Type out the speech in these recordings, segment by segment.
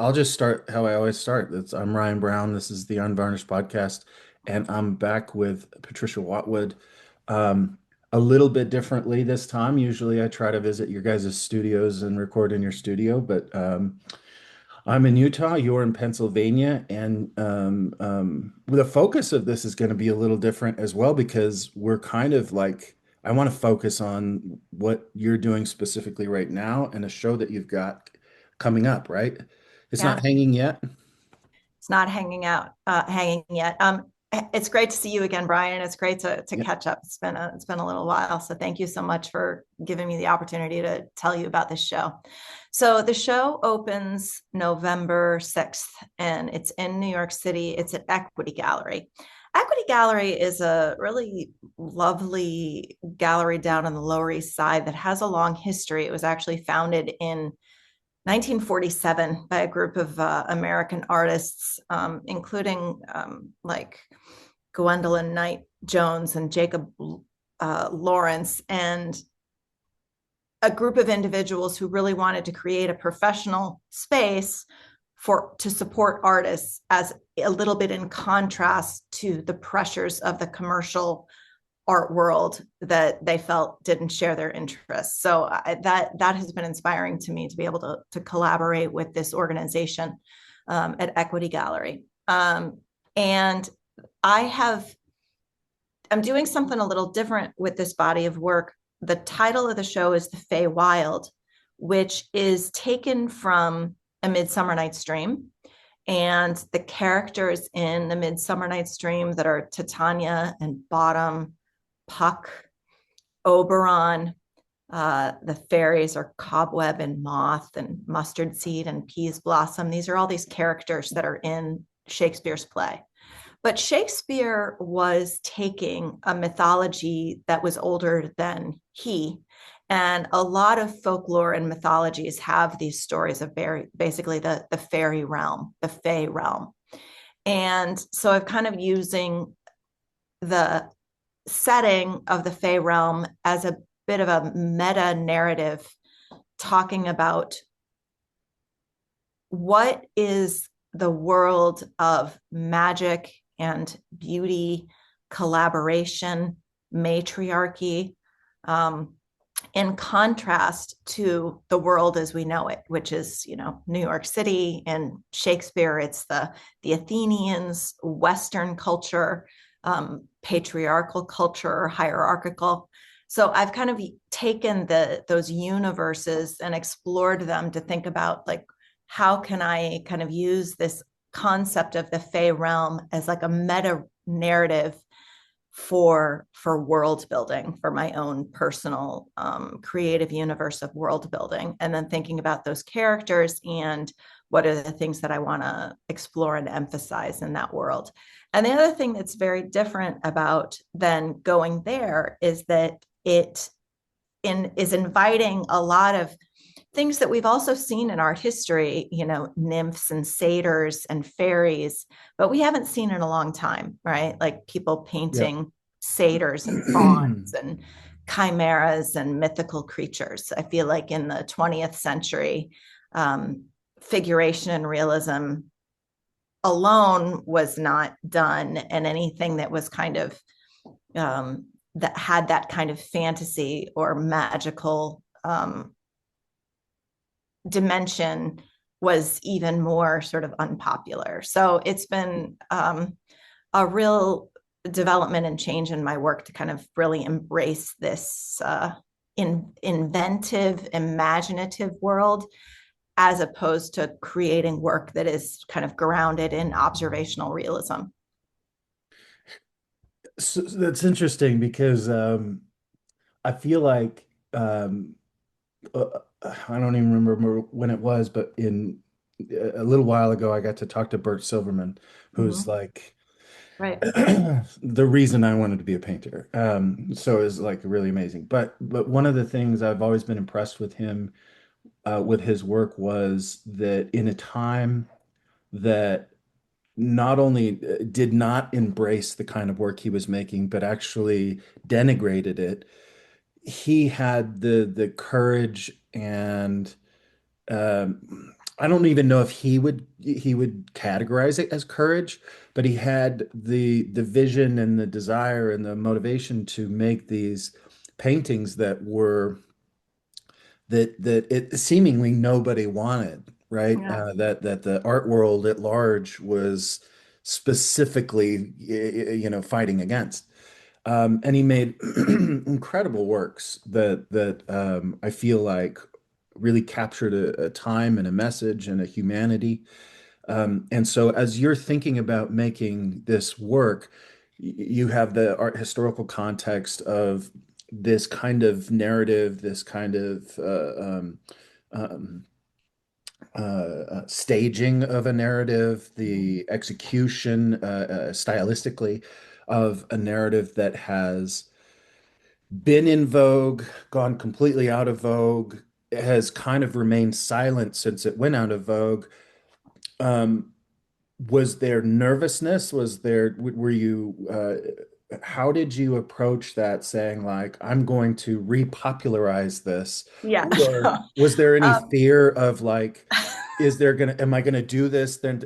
I'll just start how I always start. I'm Ryan Brown. This is the Unvarnished podcast, and I'm back with Patricia Watwood. Um, a little bit differently this time. Usually, I try to visit your guys' studios and record in your studio, but I'm in Utah. You're in Pennsylvania, and the focus of this is going to be a little different as well because we're kind of like I want to focus on what you're doing specifically right now and a show that you've got coming up, right? It's Yeah, not hanging yet. it's not hanging yet. It's great to see you again, Brian. It's great to Yeah. catch up. It's been a little while, so thank you so much for giving me the opportunity to tell you about this show. So the show opens November 6th, and it's in New York City. It's at Equity Gallery. Equity Gallery is a really lovely gallery down on the Lower East Side that has a long history. It was actually founded in 1947 by a group of American artists, including like Gwendolyn Knight Jones and Jacob Lawrence, and a group of individuals who really wanted to create a professional space to support artists as a little bit in contrast to the pressures of the commercial art world that they felt didn't share their interests. So that has been inspiring to me to be able to collaborate with this organization at Equity Gallery. And I have I'm doing something a little different with this body of work. The title of the show is The Fey Wild, which is taken from A Midsummer Night's Dream. And the characters in The Midsummer Night's Dream that are Titania and Bottom, Puck, Oberon. The fairies are Cobweb and Moth and Mustard Seed and Peas Blossom. These are all these characters that are in Shakespeare's play. But Shakespeare was taking a mythology that was older than he. And a lot of folklore and mythologies have these stories of basically the fairy realm, the fae realm. And so I'm kind of using the setting of the Fey realm as a bit of a meta narrative, talking about what is the world of magic and beauty, collaboration, matriarchy, in contrast to the world as we know it, which is, New York City and Shakespeare. It's the Athenians, Western culture, patriarchal culture, hierarchical. So I've kind of taken those universes and explored them to think about, like, how can I kind of use this concept of the Fey realm as like a meta narrative for world building, for my own personal creative universe of world building, and then thinking about those characters and what are the things that I want to explore and emphasize in that world. And the other thing that's very different about then going there is that is inviting a lot of things that we've also seen in our history, nymphs and satyrs and fairies, but we haven't seen in a long time, right? Like people Yeah. painting satyrs and fauns and chimeras and mythical creatures. I feel like in the 20th century, figuration and realism alone was not done, and anything that was kind of that had that kind of fantasy or magical dimension was even more sort of unpopular. So it's been a real development and change in my work to kind of really embrace this inventive, imaginative world, as opposed to creating work that is kind of grounded in observational realism. So that's interesting because I feel like I don't even remember when it was, but in a little while ago, I got to talk to Bert Silverman, who's Mm-hmm. like Right. the reason I wanted to be a painter. So it's like really amazing. But one of the things I've always been impressed with him with his work was that in a time that not only did not embrace the kind of work he was making, but actually denigrated it, he had the courage and I don't even know if he would categorize it as courage, but he had the vision and the desire and the motivation to make these paintings that it seemingly nobody wanted, right? Yeah. That the art world at large was specifically, fighting against. And he made incredible works that I feel like really captured a time and a message and a humanity. And so, as you're thinking about making this work, you have the art historical context of this kind of narrative, this kind of um, staging of a narrative, the execution stylistically of a narrative that has been in vogue, gone completely out of vogue, has kind of remained silent since it went out of vogue. Um, was there nervousness? Were you, how did you approach that saying like, I'm going to repopularize this? Yeah. Or was there any um, fear of like, am I gonna do this? Then,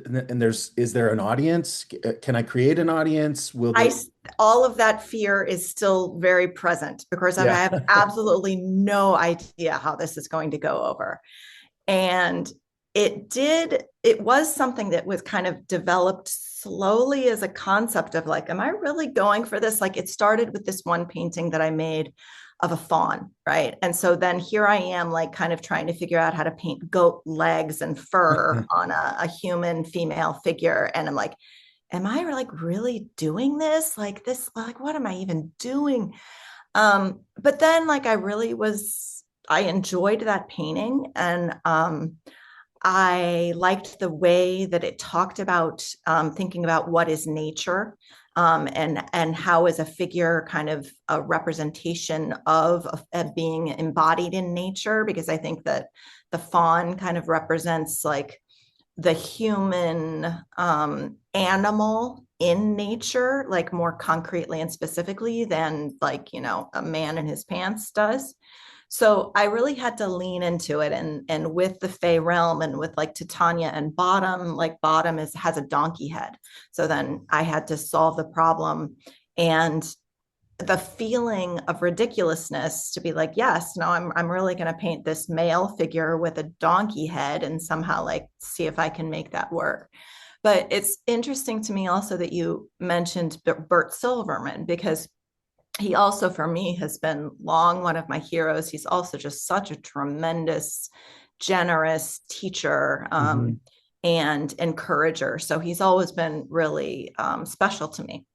is there an audience? Can I create an audience? Will I the, all of that fear is still very present because I yeah. have absolutely no idea how this is going to go over. And it was something that was kind of developed slowly as a concept of like, am I really going for this? Like it started with this one painting that I made of a fawn, right? And so then here I am, like kind of trying to figure out how to paint goat legs and fur on a human female figure. And I'm like, am I like really doing this? Like this, like, what am I even doing? But then like I enjoyed that painting and I liked the way that it talked about thinking about what is nature and how is a figure kind of a representation of being embodied in nature, because I think that the fawn kind of represents like the human animal in nature, like more concretely and specifically than like, a man in his pants does. So I really had to lean into it, and with the Fey realm and with like Titania and Bottom, like Bottom has a donkey head. So then I had to solve the problem and the feeling of ridiculousness to be like, yes, no, I'm really going to paint this male figure with a donkey head and somehow like see if I can make that work. But it's interesting to me also that you mentioned Bert Silverman, because he also for me has been long one of my heroes. He's also just such a tremendous, generous teacher Mhm. and encourager. So he's always been really special to me.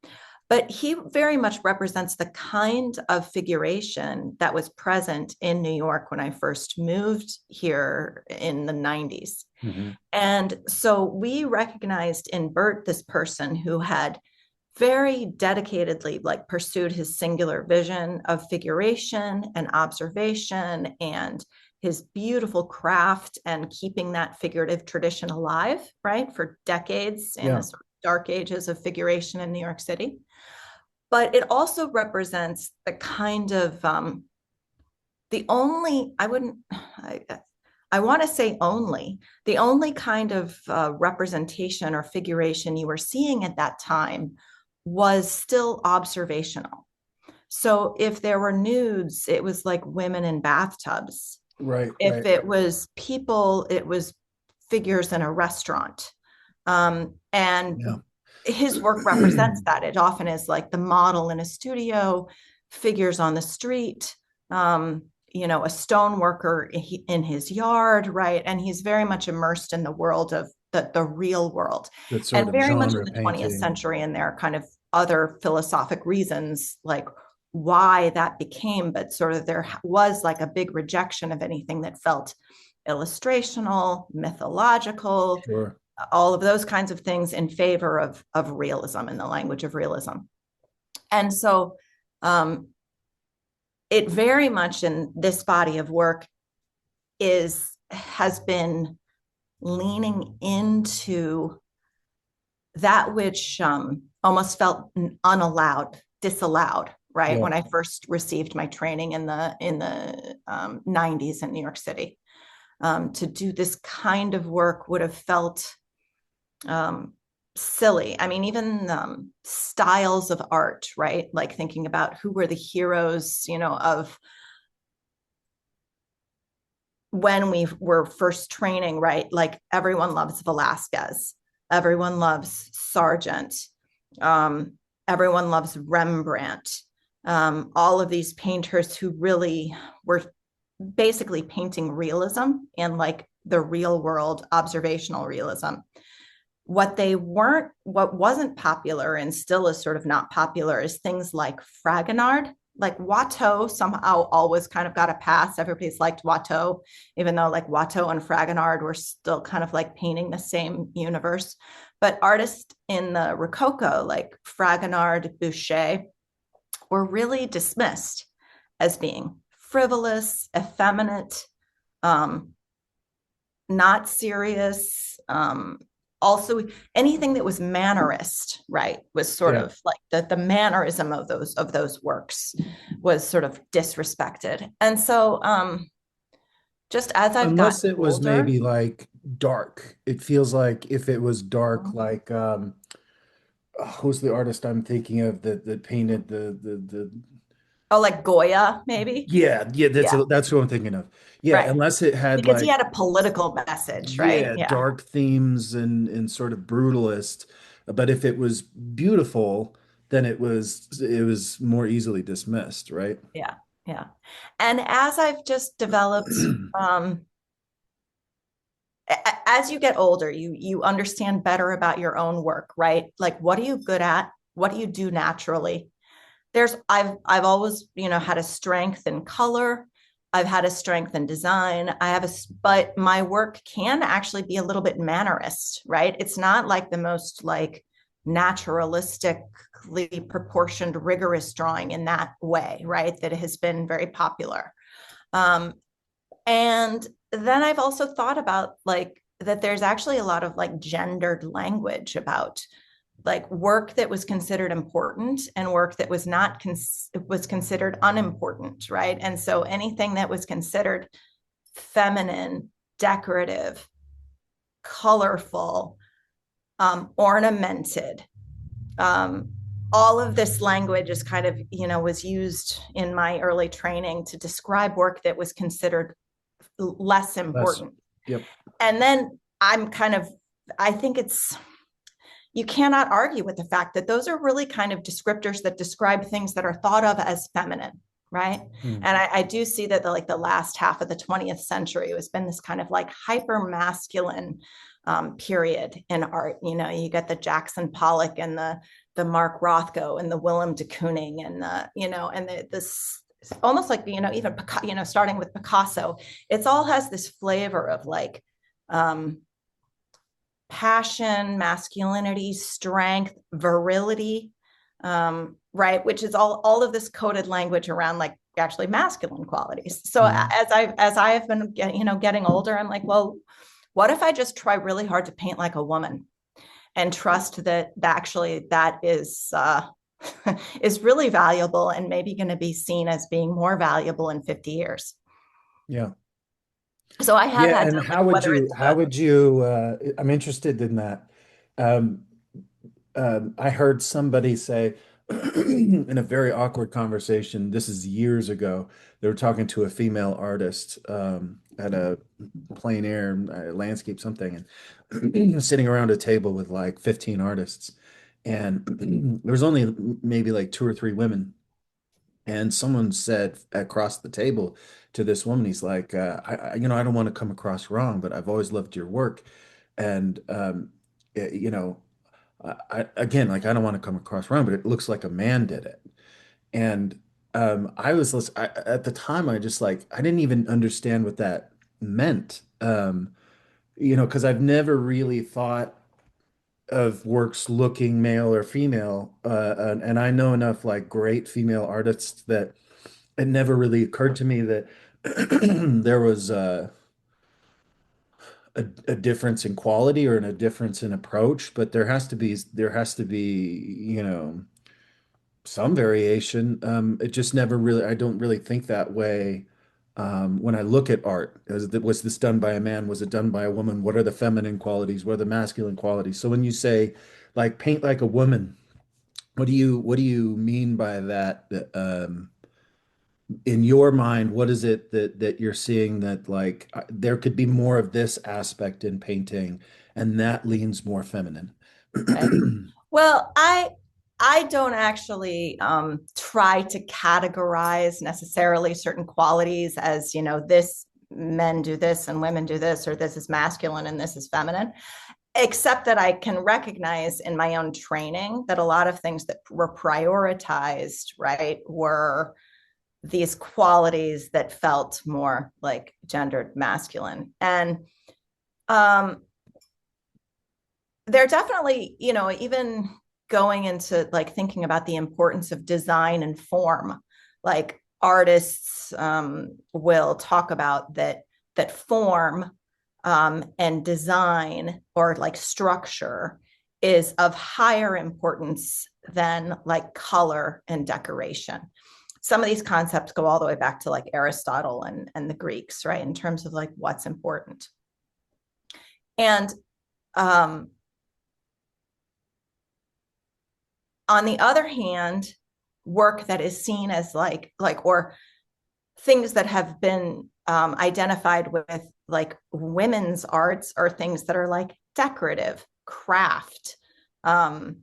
But he very much represents the kind of figuration that was present in New York when I first moved here in the 90s. Mhm. And so we recognized in Bert this person who had very dedicatedly like pursued his singular vision of figuration and observation and his beautiful craft and keeping that figurative tradition alive, right, for decades in the Yeah. sort of dark ages of figuration in New York City. But it also represents the kind of the only I wouldn't I want to say only the only kind of representation or figuration you were seeing at that time was still observational. So if there were nudes, it was like women in bathtubs. Right, If right. it was people, it was figures in a restaurant. And Yeah. his work represents that. It often is like the model in a studio, figures on the street, a stone worker in his yard, right? And he's very much immersed in the world of the real world, That sort and of very much in genre the 20th painting. century. And there are kind of other philosophic reasons like why that became, but sort of there was like a big rejection of anything that felt illustrational, mythological, Sure. all of those kinds of things in favor of realism and the language of realism. And so it very much in this body of work has been leaning into that which almost felt unallowed, disallowed, right? Yeah. When I first received my training in the 90s in New York City. to do this kind of work would have felt um, silly. I mean, even styles of art, right? Like thinking about who were the heroes, of when we were first training, right? Like everyone loves Velasquez, everyone loves Sargent, um, everyone loves Rembrandt. All of these painters who really were basically painting realism and like the real world observational realism. What wasn't popular and still is sort of not popular is things like Fragonard. Like Watteau somehow always kind of got a pass. Everybody's liked Watteau, even though like Watteau and Fragonard were still kind of like painting the same universe. But artists in the Rococo, like Fragonard, Boucher, were really dismissed as being frivolous, effeminate, um, not serious. Also, anything that was mannerist, right, was sort Yeah. of like the mannerism of those works was sort of disrespected. And so, just as I've gotten Unless it was older, maybe like dark. It feels like if it was dark, like who's the artist I'm thinking of that painted the oh, like Goya, maybe, yeah, yeah, yeah, that's who I'm thinking of. Yeah, right, unless it had because he like had a political message, right? yeah, Yeah, dark themes and sort of brutalist. But if it was beautiful, then it was more easily dismissed, right? yeah, yeah. And as I've just developed, as you get older, you understand better about your own work, right? Like, what are you good at? What do you do naturally? I've always had a strength in color. I've had a strength in design. But my work can actually be a little bit mannerist, right? It's not like the most like naturalistically proportioned, rigorous drawing in that way, right? That has been very popular. Um, and then I've also thought about like that there's actually a lot of like gendered language about like work that was considered important and work that was not was considered unimportant, right? And so anything that was considered feminine, decorative, colorful, ornamented, um, all of this language is kind of was used in my early training to describe work that was considered less Less. important. Yep. And then I think you cannot argue with the fact that those are really kind of descriptors that describe things that are thought of as feminine, right? Hmm. And I do see that like the last half of the 20th century has been this kind of like hyper masculine period in art. You get the Jackson Pollock and the Mark Rothko and the Willem de Kooning and this almost like even starting with Picasso, it's all has this flavor of like passion, masculinity, strength, virility, right? Which is all of this coded language around like actually masculine qualities. So Hmm. as I have been getting older, I'm like, well, what if I just try really hard to paint like a woman and trust that actually that is is really valuable and maybe going to be seen as being more valuable in 50 years. Yeah. So I have Yeah, had and to like whether it's how would you I'm interested in that. Um, I heard somebody say in a very awkward conversation, this is years ago, they were talking to a female artist at a plein air landscape something and sitting around a table with like 15 artists. And there was only maybe like two or three women. And someone said across the table to this woman, he's like, I don't want to come across wrong, but I've always loved your work. And, you know, again, like, I don't want to come across wrong, but it looks like a man did it. And I was at the time, I just like, I didn't even understand what that meant. Because I've never really thought of works looking male or female. And I know enough like great female artists that it never really occurred to me that there was a difference in quality or a difference in approach, but there has to be, some variation. It just never really, I don't really think that way when I look at art, was this done by a man? Was it done by a woman? What are the feminine qualities? What are the masculine qualities? So when you say like paint like a woman, what do you mean by that? In your mind, what is it that you're seeing that like there could be more of this aspect in painting, and that leans more feminine? Right. Well, I don't actually try to categorize necessarily certain qualities as, this men do this and women do this, or this is masculine and this is feminine, except that I can recognize in my own training that a lot of things that were prioritized, right, were these qualities that felt more like gendered masculine. And um, they're definitely, even going into like thinking about the importance of design and form, like artists will talk about that form and design or like structure is of higher importance than like color and decoration. Some of these concepts go all the way back to like Aristotle and the Greeks, right, in terms of like what's important. And um, on the other hand, work that is seen as or things that have been identified with like women's arts are things that are like decorative, craft, um,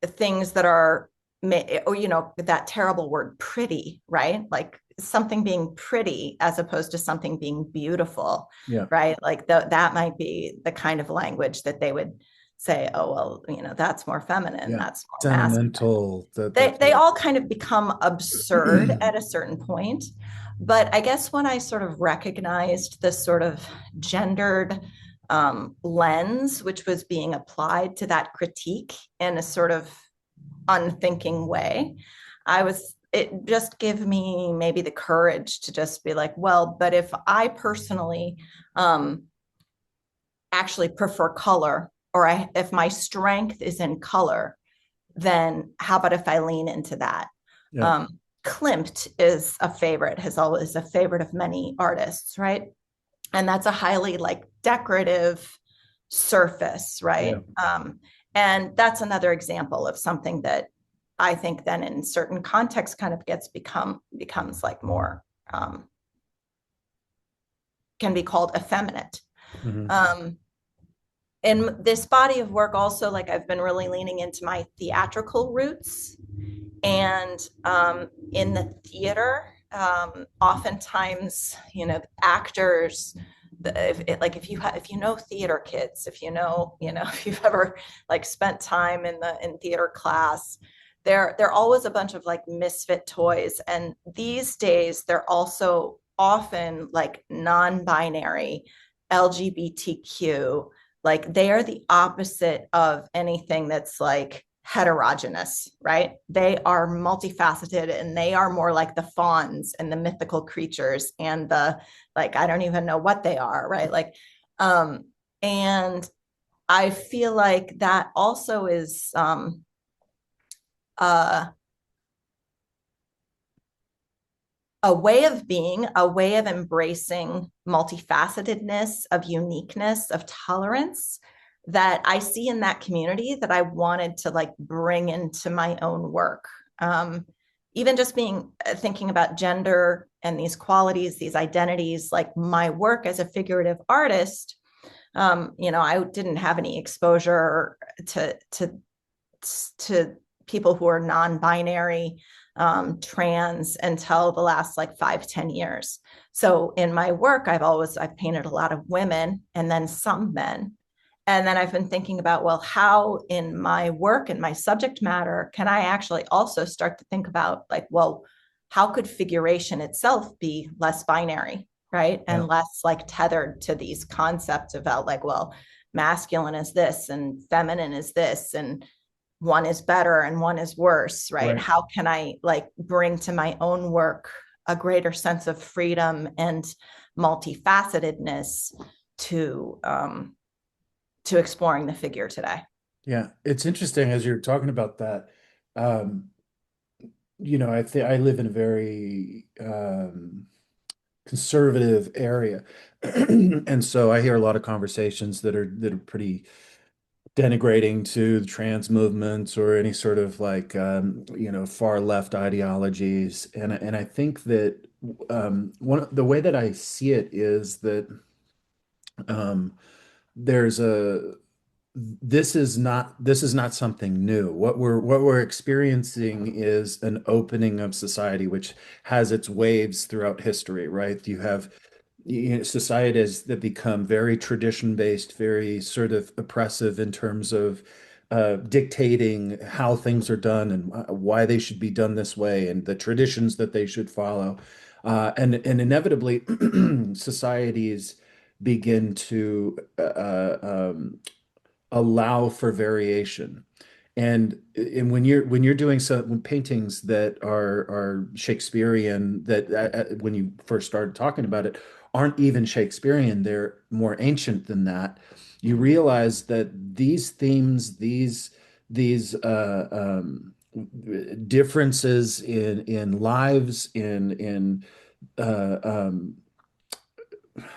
things that are, or that terrible word pretty, right? Like something being pretty as opposed to something being beautiful, Yeah, right? Like that might be the kind of language that they would say, oh well, that's more feminine, yeah. that's more masculine. Sentimental. They all kind of become absurd at a certain point. But I guess when I sort of recognized this sort of gendered lens, which was being applied to that critique in a sort of unthinking way, it just gave me maybe the courage to just be like, well, but if I personally um, actually prefer color, or if my strength is in color, then how about if I lean into that? Yeah, Klimt is a favorite, has always a favorite of many artists, right? And that's a highly like decorative surface, yeah, right? And that's another example of something that I think then in certain contexts kind of becomes like more can be called effeminate. hmm, Um, in this body of work also, like I've been really leaning into my theatrical roots. And in the theater, oftentimes, actors, if you know theater kids, if if you've ever like spent time in theater class, they're always a bunch of like misfit toys. And these days, they're also often like non-binary, LGBTQ. Like they are the opposite of anything that's like heterogeneous, right? They are multifaceted and they are more like the fawns and the mythical creatures and the like, I don't even know what they are, right? Like, and I feel like that also is uh, a way of being, a way of embracing multifacetedness, of uniqueness, of tolerance that I see in that community that I wanted to like bring into my own work. Even just being thinking about gender and these qualities, these identities, like my work as a figurative artist, I didn't have any exposure to people who are non-binary, trans until the last like 5-10 years. So in my work, I've painted a lot of women and then some men. And then I've been thinking about, well, how in my work and my subject matter can I actually also start to think about like, well, how could figuration itself be less binary, right? yeah, And less like tethered to these concepts about like, well, masculine is this and feminine is this, and one is better and one is worse, right? right. How can I like bring to my own work a greater sense of freedom and multifacetedness to exploring the figure today? Yeah, it's interesting as you're talking about that. Um, I think I live in a very conservative area. And so I hear a lot of conversations that are pretty denigrating to the trans movements or any sort of like far left ideologies. And I think that the way that I see it is that um, there's a this is not something new. What we're experiencing is an opening of society, which has its waves throughout history, right? You have societies that become very tradition based, very sort of oppressive in terms of dictating how things are done and why they should be done this way and the traditions that they should follow. And inevitably, societies begin to allow for variation. And when you're doing some paintings that are Shakespearean, that when you first started talking about it, aren't even Shakespearean, they're more ancient than that. You realize that these themes, these differences in lives, in uh, um,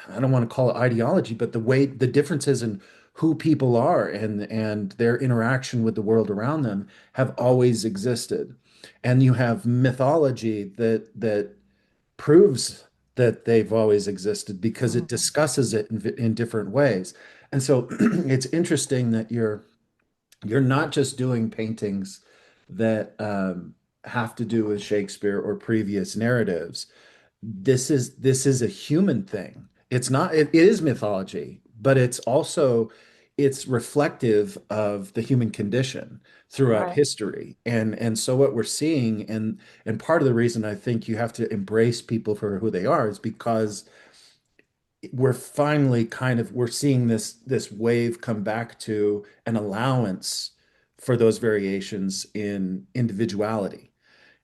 I don't want to call it ideology, but the differences in who people are and their interaction with the world around them have always existed. And you have mythology that proves that they've always existed because it Mhm. discusses it in different ways. And so it's interesting that you're not just doing paintings that have to do with Shakespeare or previous narratives. This is a human thing. It's not, it is mythology, but it's reflective of the human condition throughout Right. history. And so what we're seeing, and part of the reason I think you have to embrace people for who they are is because we're seeing this wave come back to an allowance for those variations in individuality.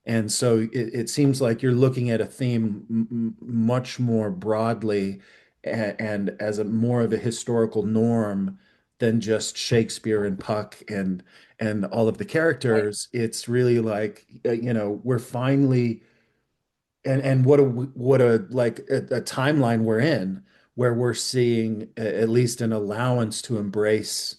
And so it seems like you're looking at a theme much more broadly and as a more of a historical norm than just Shakespeare and Puck and all of the Right. characters. It's really like we're finally and what a like a timeline we're in where we're seeing at least an allowance to embrace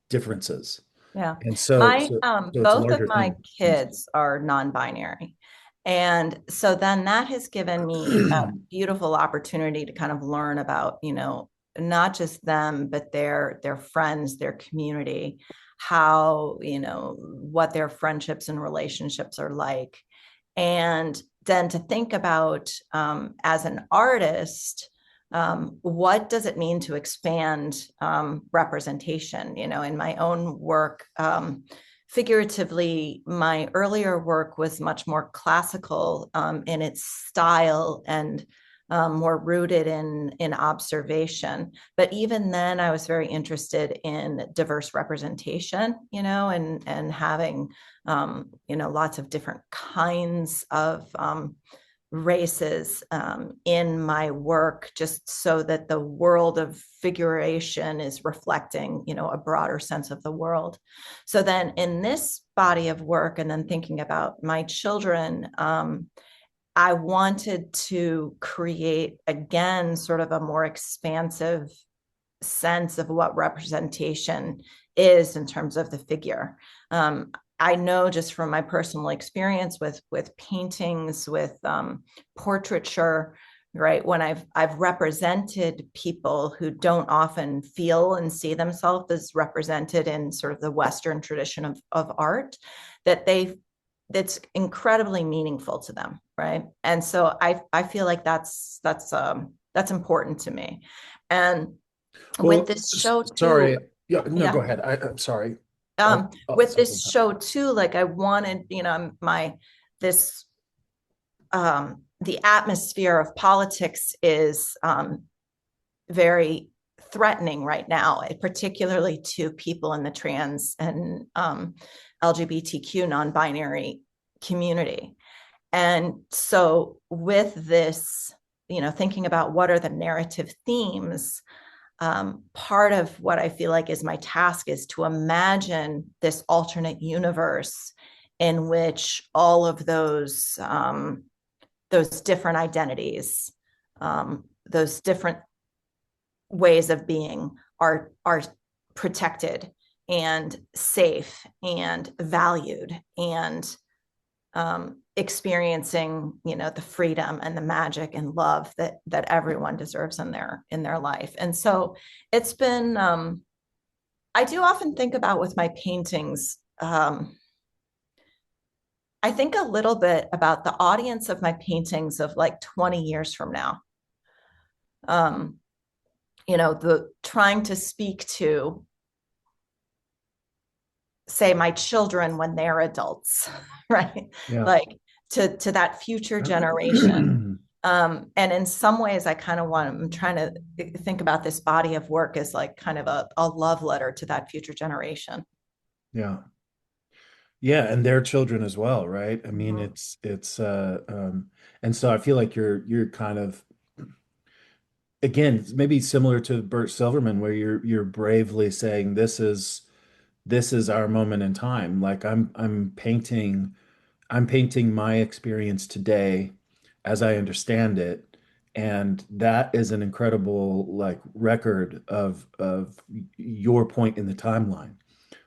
differences. Yeah. And so My so so it's a both of larger my theme. kids are non-binary. And so then that has given me a beautiful opportunity to kind of learn about, not just them, but their friends, their community, how, what their friendships and relationships are like. And then to think about as an artist, what does it mean to expand representation? In my own work, figuratively, my earlier work was much more classical in its style and more rooted in observation. But even then, I was very interested in diverse representation, and having lots of different kinds of races in my work, just so that the world of figuration is reflecting, a broader sense of the world. So then in this body of work, and then thinking about my children, I wanted to create again sort of a more expansive sense of what representation is in terms of the figure. I know just from my personal experience with paintings, with portraiture, right? When I've represented people who don't often feel and see themselves as represented in sort of the Western tradition of art, that that's incredibly meaningful to them, right? And so I feel like that's important to me. And with Well, this show sorry. too, Yeah, no, go yeah. ahead. I'm sorry. I'll With circle this back. show too, like I wanted, my this the atmosphere of politics is very threatening right now, particularly to people in the trans and LGBTQ non-binary community. And so with this, thinking about what are the narrative themes, part of what I feel like is my task is to imagine this alternate universe in which all of those different identities those different ways of being are protected and safe and valued and experiencing, the freedom and the magic and love that everyone deserves in their life. And so it's been I do often think about with my paintings. I think a little bit about the audience of my paintings of like 20 years from now. Um, the trying to speak to, say, my children when they're adults, right? Yeah. Like to that future generation. And in some ways, I'm trying to think about this body of work as like kind of a love letter to that future generation. Yeah. Yeah, and their children as well, right? I mean, Mhm. it's and so I feel like you're kind of, again, maybe similar to Bert Silverman, where you're bravely saying this is our moment in time. Like I'm painting my experience today as I understand it, and that is an incredible like record of your point in the timeline,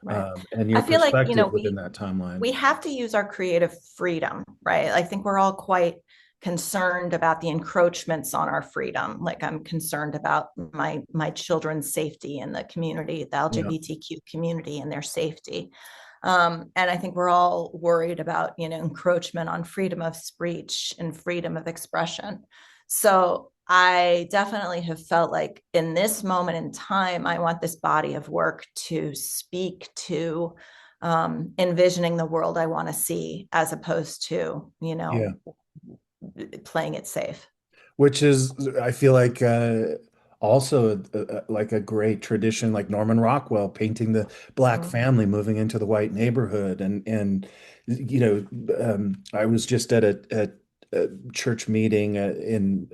Right. and I your feel like, perspective within that timeline. we have to use our creative freedom, right? I think we're all quite concerned about the encroachments on our freedom. Like I'm concerned about my children's safety in the community, the Yeah, LGBTQ community and their safety. And I think we're all worried about, encroachment on freedom of speech and freedom of expression. So I definitely have felt like in this moment in time, I want this body of work to speak to envisioning the world I want to see as opposed to, yeah. playing it safe. Which is, I feel like, also like a great tradition, like Norman Rockwell painting the black Mhm. family moving into the white neighborhood, and I was just at a church meeting in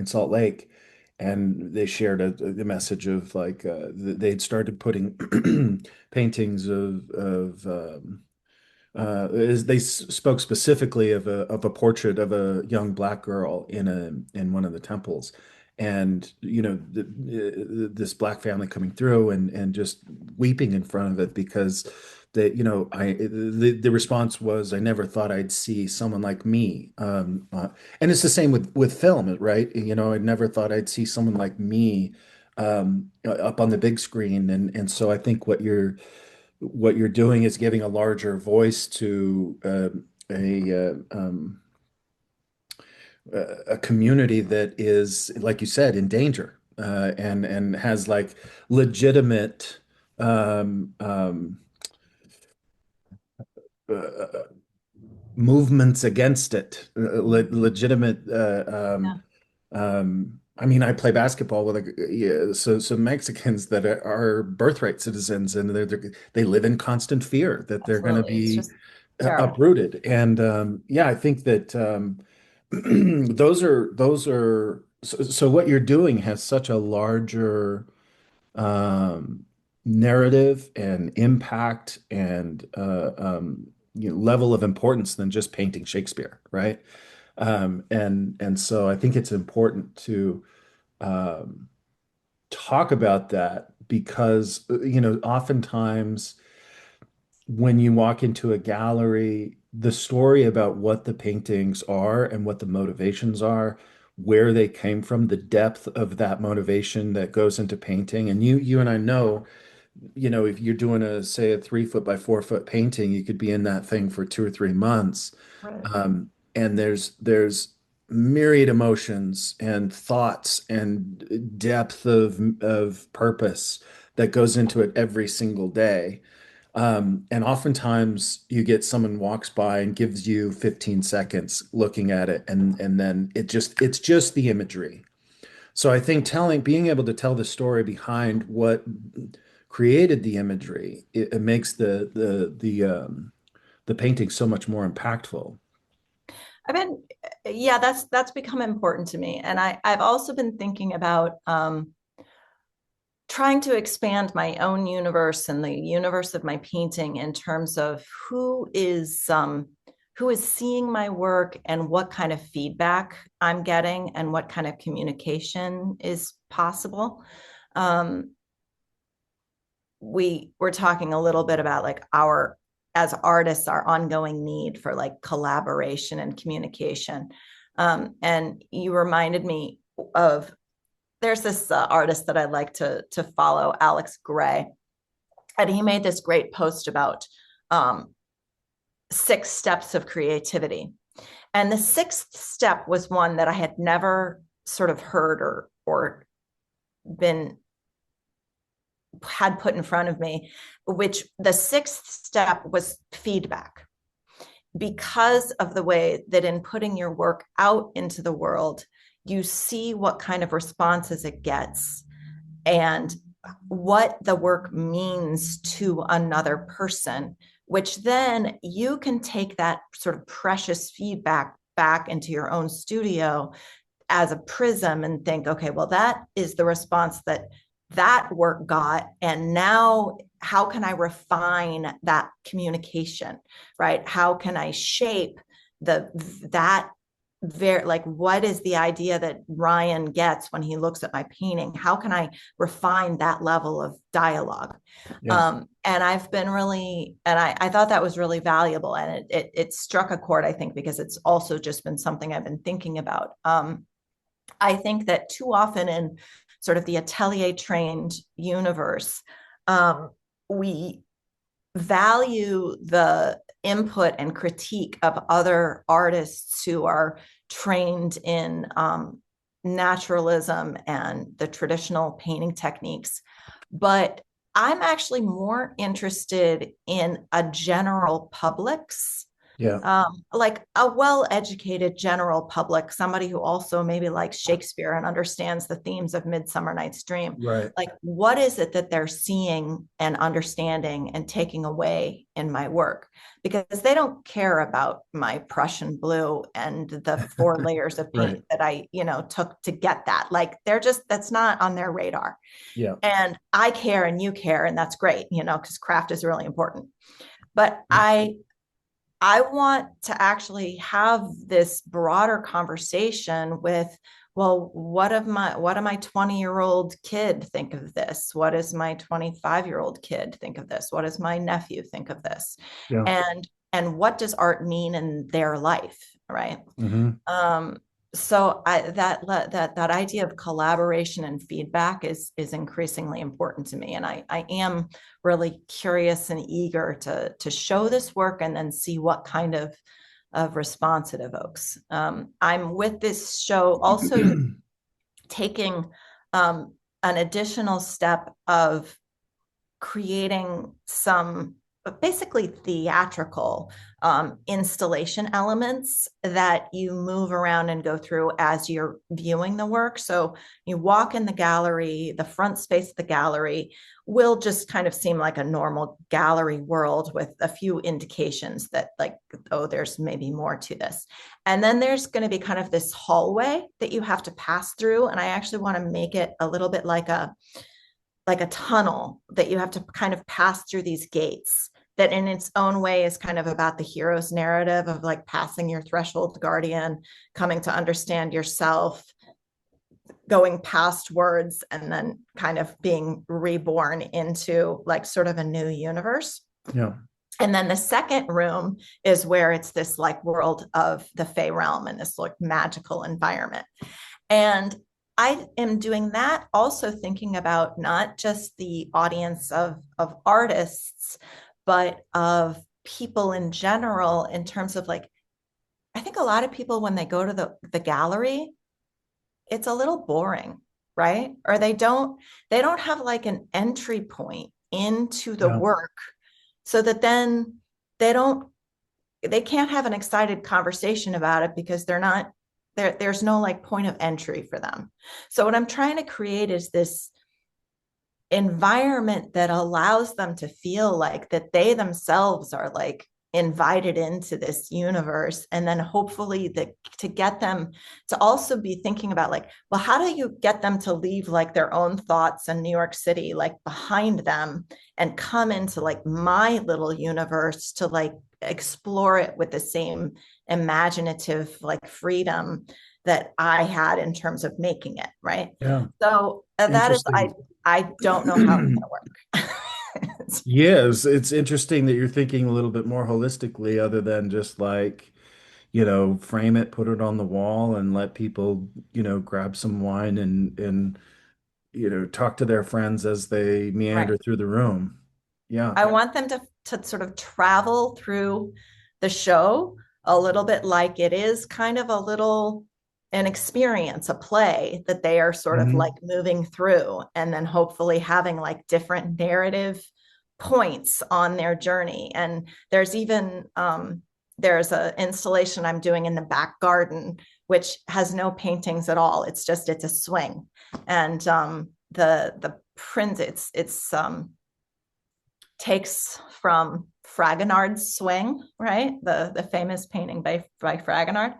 Salt Lake, and they shared a message of like they'd started putting paintings of is they spoke specifically of a portrait of a young black girl in one of the temples, and this black family coming through and just weeping in front of it because the response was, I never thought I'd see someone like me, and it's the same with film, right? I never thought I'd see someone like me up on the big screen, and so I think what you're doing is giving a larger voice to a community that is, like you said, in danger, and has like legitimate um, um, uh, movements against it, legitimate. Yeah, I mean, I play basketball with yeah, so Mexicans that are birthright citizens, and they live in constant fear that they're going to absolutely. It's be just terrible. uprooted. And yeah, I think that those are so what you're doing has such a larger um, narrative and impact and level of importance than just painting Shakespeare, right? And so I think it's important to um, talk about that because oftentimes when you walk into a gallery, the story about what the paintings are and what the motivations are, where they came from, the depth of that motivation that goes into painting. And you and I know, if you're doing say a 3 foot by 4 foot painting, you could be in that thing for 2 or 3 months. Right. And there's myriad emotions and thoughts and depth of purpose that goes into it every single day. And oftentimes you get someone walks by and gives you 15 seconds looking at it, and then it's just the imagery. So I think being able to tell the story behind what created the imagery, it makes the painting so much more impactful. I've been, yeah, that's become important to me. And I've also been thinking about trying to expand my own universe and the universe of my painting in terms of who is who is seeing my work and what kind of feedback I'm getting and what kind of communication is possible. Um, we were talking a little bit about like our, as artists, our ongoing need for like collaboration and communication. And you reminded me of, there's this artist that I like to follow, Alex Gray, and he made this great post about 6 steps of creativity. And the 6th step was one that I had never sort of heard or been had put in front of me, which the 6th step was feedback. Because of the way that in putting your work out into the world, you see what kind of responses it gets and what the work means to another person, which then you can take that sort of precious feedback back into your own studio as a prism and think, okay, well, that is the response that work got. And now how can I refine that communication, right? How can I shape that very, like, what is the idea that Ryan gets when he looks at my painting? How can I refine that level of dialogue? Yeah. And I've been really, and I thought that was really valuable, and it struck a chord, I think, because it's also just been something I've been thinking about. I think that too often in sort of the atelier trained universe, we value the input and critique of other artists who are trained in naturalism and the traditional painting techniques. But I'm actually more interested in a general public's, Yeah. like a well-educated general public, somebody who also maybe likes Shakespeare and understands the themes of Midsummer Night's Dream. Right. Like, what is it that they're seeing and understanding and taking away in my work? Because they don't care about my Prussian blue and the 4 layers of Right. paint that I, took to get that. Like, they're just, that's not on their radar. Yeah. And I care and you care, and that's great, because craft is really important. But I want to actually have this broader conversation with, well, what do my 20-year-old kid think of this? What does my 25-year-old kid think of this? What does my nephew think of this? Yeah. And what does art mean in their life, right? Hmm. So that idea of collaboration and feedback is increasingly important to me, and I am really curious and eager to show this work and then see what kind of response it evokes. I'm with this show also taking an additional step of creating some basically theatrical installation elements that you move around and go through as you're viewing the work. So you walk in the gallery, the front space of the gallery will just kind of seem like a normal gallery world with a few indications that, like, oh, there's maybe more to this. And then there's going to be kind of this hallway that you have to pass through. And I actually want to make it a little bit like a tunnel that you have to kind of pass through these gates that in its own way is kind of about the hero's narrative of like passing your threshold guardian, coming to understand yourself, going past words, and then kind of being reborn into like sort of a new universe. Yeah. And then the second room is where it's this like world of the Fey realm and this like magical environment. And I am doing that also thinking about not just the audience of artists, but of people in general, in terms of like, I think a lot of people, when they go to the gallery, it's a little boring, right? Or they don't have like an entry point into the Yeah. work, so that then they can't have an excited conversation about it because there's no like point of entry for them. So what I'm trying to create is this environment that allows them to feel like that they themselves are like invited into this universe, and then hopefully to get them to also be thinking about like, well, how do you get them to leave like their own thoughts in New York City like behind them and come into like my little universe to like explore it with the same imaginative like freedom that I had in terms of making it, right? Yeah. So that is, Interesting. I don't know how it's going to work. Yes, it's interesting that you're thinking a little bit more holistically other than just like, frame it, put it on the wall and let people, grab some wine and talk to their friends as they Right. meander through the room. Yeah. I want them to sort of travel through the show a little bit like it is kind of a little an experience, a play that they are sort of like Hmm. moving through, and then hopefully having like different narrative points on their journey. And there's even there's an installation I'm doing in the back garden, which has no paintings at all. It's a swing, and the print it's takes from Fragonard's Swing, right? The famous painting by Fragonard,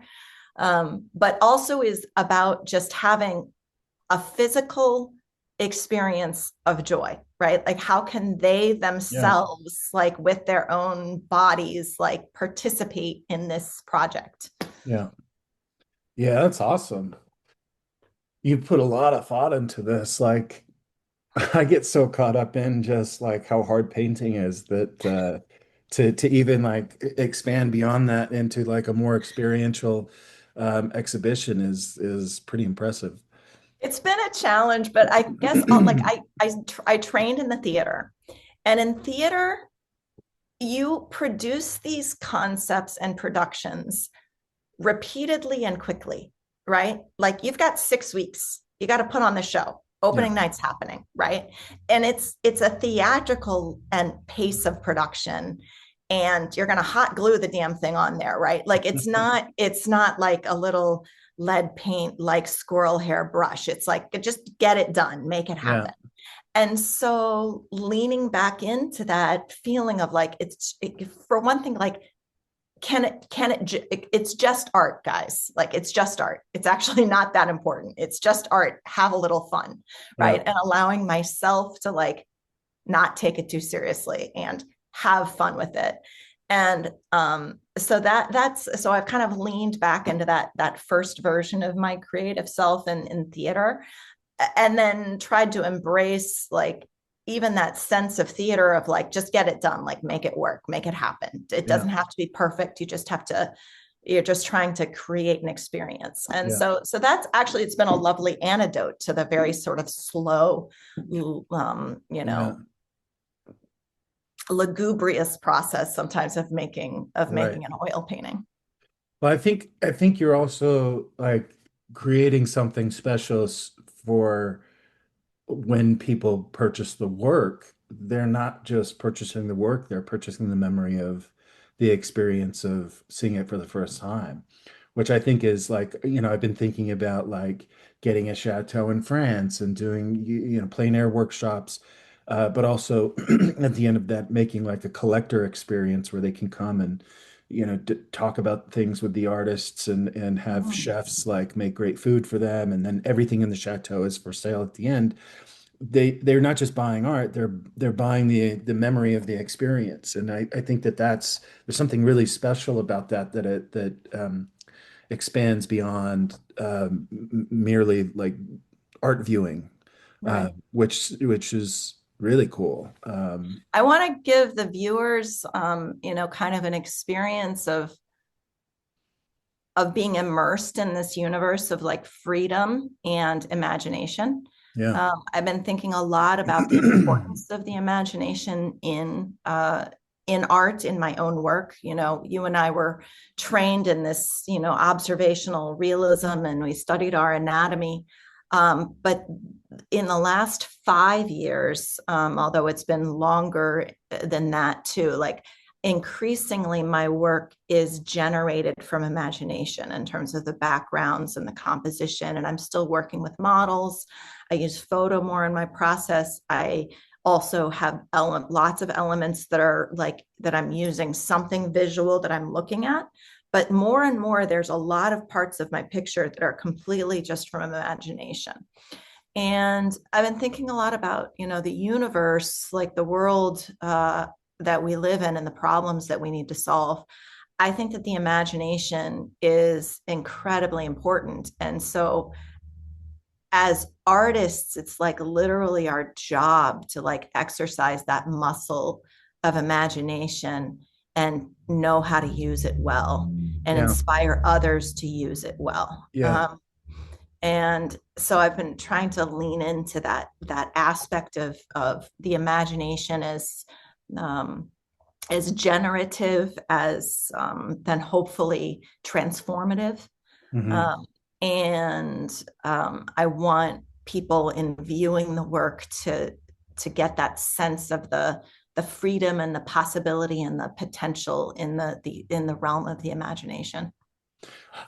but also is about just having a physical experience of joy, right? Like how can they Yeah. themselves, like with their own bodies, like participate in this project? Yeah. Yeah, that's awesome. You put a lot of thought into this. Like, I get so caught up in just like how hard painting is that to even like expand beyond that into like a more experiential exhibition is pretty impressive. It's been a challenge, but I guess like I trained in the theater, and in theater you produce these concepts and productions repeatedly and quickly, right? Like you've got 6 weeks, you got to put on the show. Yeah. Opening night's happening, right? And it's a theatrical and pace of production, and you're going to hot glue the damn thing on there, right? Like it's not like a little lead paint like squirrel hair brush. It's like just get it done, make it Yeah. happen. And so leaning back into that feeling of like for one thing, like it's just art, guys. Like it's just art. It's actually not that important. It's just art. Have a little fun, Yeah. right? And allowing myself to like not take it too seriously and have fun with it. And so that's so I've kind of leaned back into that first version of my creative self in theater, and then tried to embrace like even that sense of theater of like just get it done, like make it work, make it happen. It Yeah. doesn't have to be perfect. You're just trying to create an experience. And Yeah. so that's actually, it's been a lovely antidote to the very sort of slow you Yeah. know lugubrious process sometimes of making Right. an oil painting. Well, I think you're also like creating something special for when people purchase the work, they're not just purchasing the work, they're purchasing the memory of the experience of seeing it for the first time, which I think is like, I've been thinking about like getting a chateau in France and doing, plein air workshops, but also at the end of that, making like a collector experience where they can come and, talk about things with the artists and have Mm, chefs like make great food for them. And then everything in the chateau is for sale at the end. They're not just buying art, they're buying the memory of the experience. And I think there's something really special about that expands beyond merely like art viewing, right. which is really cool. I want to give the viewers kind of an experience of being immersed in this universe of like freedom and imagination. Yeah. I've been thinking a lot about the importance of the imagination in art, in my own work. You and I were trained in this, observational realism, and we studied our anatomy. But in the last 5 years, although it's been longer than that too, like increasingly my work is generated from imagination in terms of the backgrounds and the composition. And I'm still working with models. I use photo more in my process. I also have lots of elements that are like that I'm using something visual that I'm looking at. But more and more, there's a lot of parts of my picture that are completely just from imagination. And I've been thinking a lot about, the universe, like the world that we live in and the problems that we need to solve. I think that the imagination is incredibly important. And so as artists, it's like literally our job to like exercise that muscle of imagination and know how to use it well and Yeah. inspire others to use it well. Yeah. And so I've been trying to lean into that aspect of the imagination as generative as then hopefully transformative. Hmm. Um, and I want people in viewing the work to get that sense of the freedom and the possibility and the potential in the in the realm of the imagination.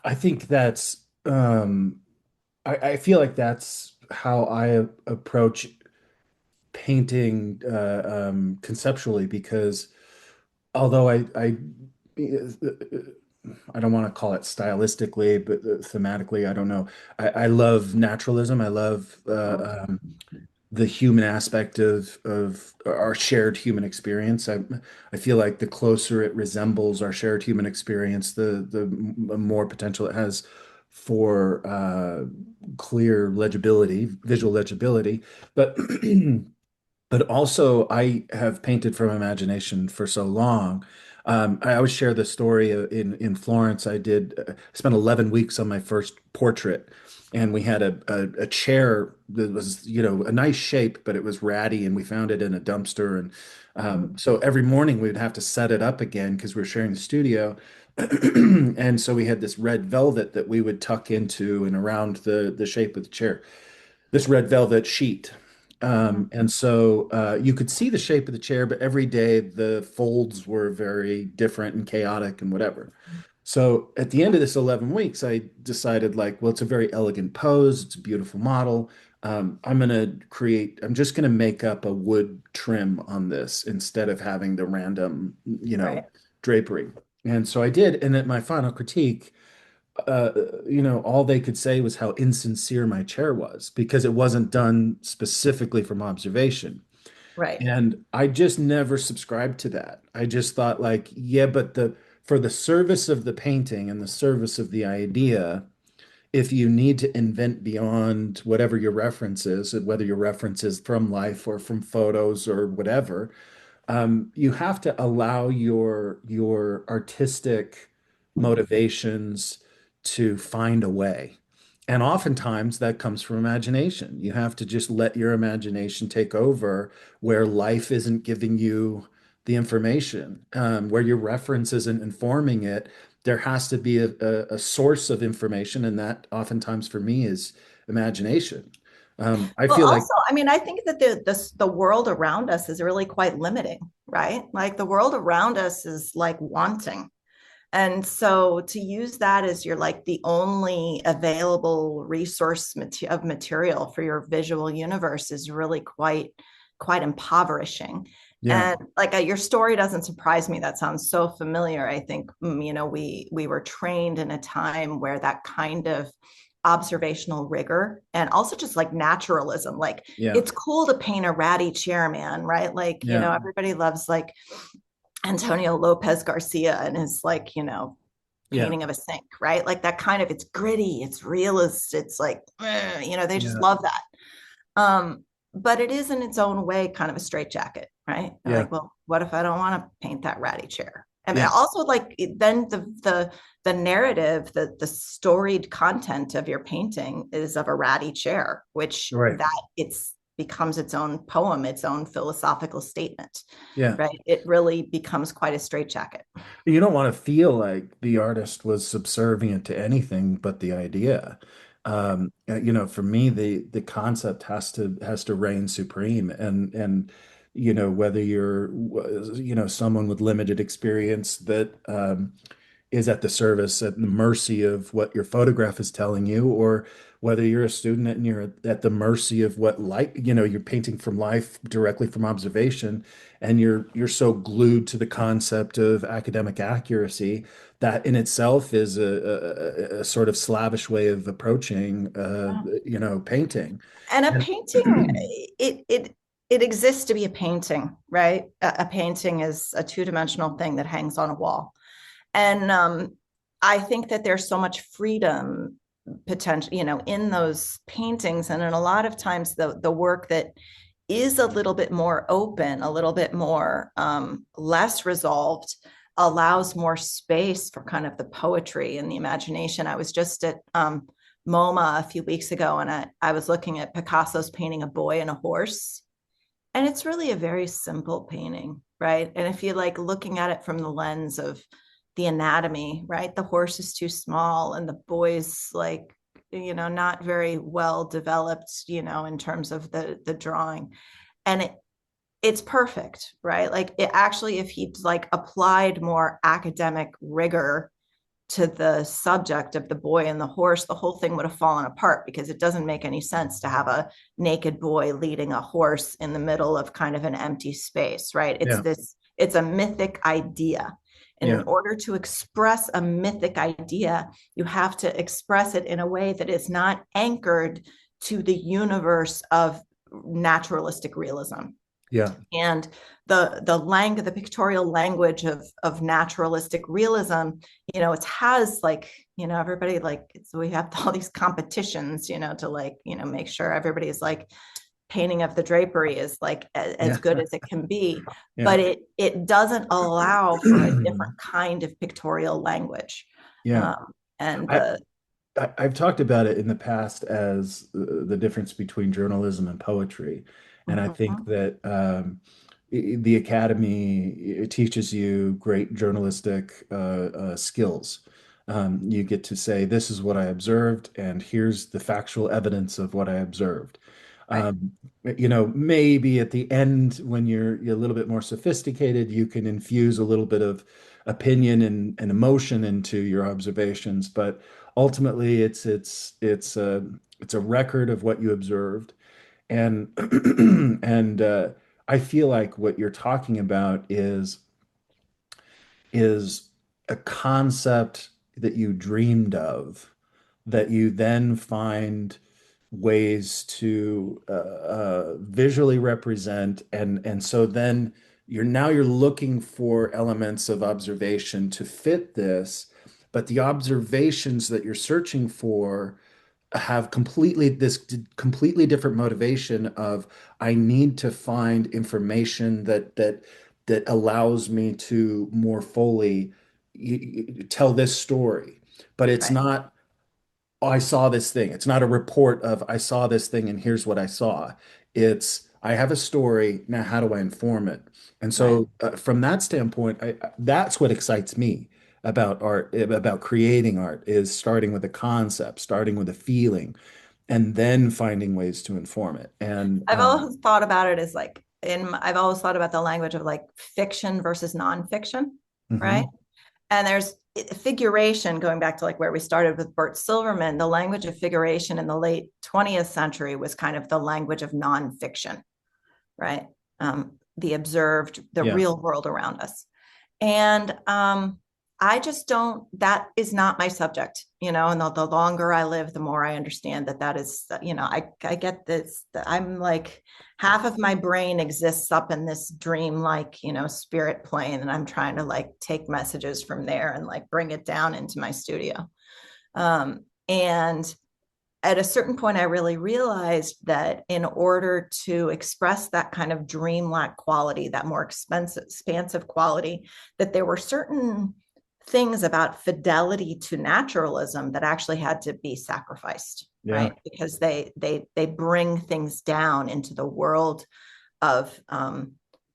I think that's I feel like that's how I approach painting conceptually because although I don't want to call it stylistically, but thematically, I don't know. I love naturalism. I love the human aspect of our shared human experience. I feel like the closer it resembles our shared human experience, the more potential it has for clear legibility, visual legibility. But but also I have painted from imagination for so long. I always share the story in Florence. I spent 11 weeks on my first portrait, and we had a chair that was, a nice shape, but it was ratty, and we found it in a dumpster. And so every morning we would have to set it up again because we were sharing the studio. And so we had this red velvet that we would tuck into and around the shape of the chair, this red velvet sheet. And so you could see the shape of the chair, but every day the folds were very different and chaotic and whatever. So at the end of this 11 weeks, I decided like, well, it's a very elegant pose. It's a beautiful model. I'm just going to make up a wood trim on this instead of having the random, Right. drapery. And so I did. And at my final critique, all they could say was how insincere my chair was because it wasn't done specifically from observation. Right. And I just never subscribed to that. I just thought like, yeah, but for the service of the painting and the service of the idea, if you need to invent beyond whatever your reference is, whether your reference is from life or from photos or whatever, you have to allow your artistic motivations to find a way. And oftentimes that comes from imagination. You have to just let your imagination take over where life isn't giving you the information, where your reference isn't informing it. There has to be a source of information, and that oftentimes for me is imagination. I Well, feel like, also, I mean, I think that the world around us is really quite limiting, right? Like the world around us is like wanting. And so to use that as your like the only available resource of material for your visual universe is really quite impoverishing. yeah, And like your story doesn't surprise me. That sounds so familiar. I think we were trained in a time where that kind of observational rigor and also just like naturalism, like yeah, it's cool to paint a ratty chair, man, right? Like, yeah, everybody loves like Antonio Lopez Garcia and his like, yeah, painting of a sink, right? Like that kind of, it's gritty, it's realist, it's like, they just yeah, love that. But it is in its own way kind of a straitjacket, right? You're yeah, like, well, what if I don't want to paint that ratty chair? I mean, yeah, also like then the narrative, the storied content of your painting is of a ratty chair, which right. that it's becomes its own poem, its own philosophical statement, Yeah. right? It really becomes quite a straitjacket. You don't want to feel like the artist was subservient to anything but the idea. For me, the concept has to reign supreme, and whether you're someone with limited experience that is at the service, at the mercy of what your photograph is telling you, or whether you're a student and you're at the mercy of what light, you're painting from life directly from observation, and you're so glued to the concept of academic accuracy that in itself is a sort of slavish way of approaching, painting. And a painting, And it exists to be a painting, right? A painting is a two-dimensional thing that hangs on a wall. And I think that there's so much freedom potential, in those paintings. And in a lot of times the work that is a little bit more open, a little bit more less resolved, allows more space for kind of the poetry and the imagination. I was just at MoMA a few weeks ago, and I was looking at Picasso's painting A Boy and a Horse. And it's really a very simple painting, right? And if you like looking at it from the lens of the anatomy, right? The horse is too small and the boy's like, not very well developed, in terms of the drawing. And it's perfect, right? Like it actually, if he'd like applied more academic rigor to the subject of the boy and the horse, the whole thing would have fallen apart, because it doesn't make any sense to have a naked boy leading a horse in the middle of kind of an empty space, right? yeah, It's a mythic idea. And in yeah, order to express a mythic idea, you have to express it in a way that is not anchored to the universe of naturalistic realism. yeah, And the pictorial language of naturalistic realism, it has like, everybody like, so we have all these competitions, to like, make sure everybody's like painting of the drapery is like as yeah, good as it can be, yeah. but it doesn't allow for a different kind of pictorial language. Yeah. Um, and I, the I've talked about it in the past as the difference between journalism and poetry. And I think Mhm. that the academy, it teaches you great journalistic skills. You get to say, this is what I observed, and here's the factual evidence of what I observed. Right. Um, maybe at the end, when you're a little bit more sophisticated, you can infuse a little bit of opinion and emotion into your observations. But ultimately, it's a record of what you observed, and and I feel like what you're talking about is a concept that you dreamed of, that you then find ways to visually represent, and so then you're looking for elements of observation to fit this, but the observations that you're searching for have completely different motivation of, I need to find information that allows me to more fully tell this story. But it's Right. not, oh, I saw this thing. It's not a report of, I saw this thing and here's what I saw. It's, I have a story. Now, how do I inform it? And Right. so, from that standpoint, that's what excites me about art, about creating art, is starting with a concept, starting with a feeling, and then finding ways to inform it. And I've always thought about it as like I've always thought about the language of like fiction versus nonfiction, right? mhm, And there's figuration, going back to like where we started with Bert Silverman. The language of figuration in the late 20th century was kind of the language of nonfiction, right? The observed, the yeah, real world around us. And I just don't, that is not my subject, and the longer I live, the more I understand that is, I get this, I'm like, half of my brain exists up in this dream, like, spirit plane. And I'm trying to like take messages from there and like bring it down into my studio. And at a certain point, I really realized that in order to express that kind of dreamlike quality, that more expansive quality, that there were certain things about fidelity to naturalism that actually had to be sacrificed, yeah, right? Because they bring things down into the world of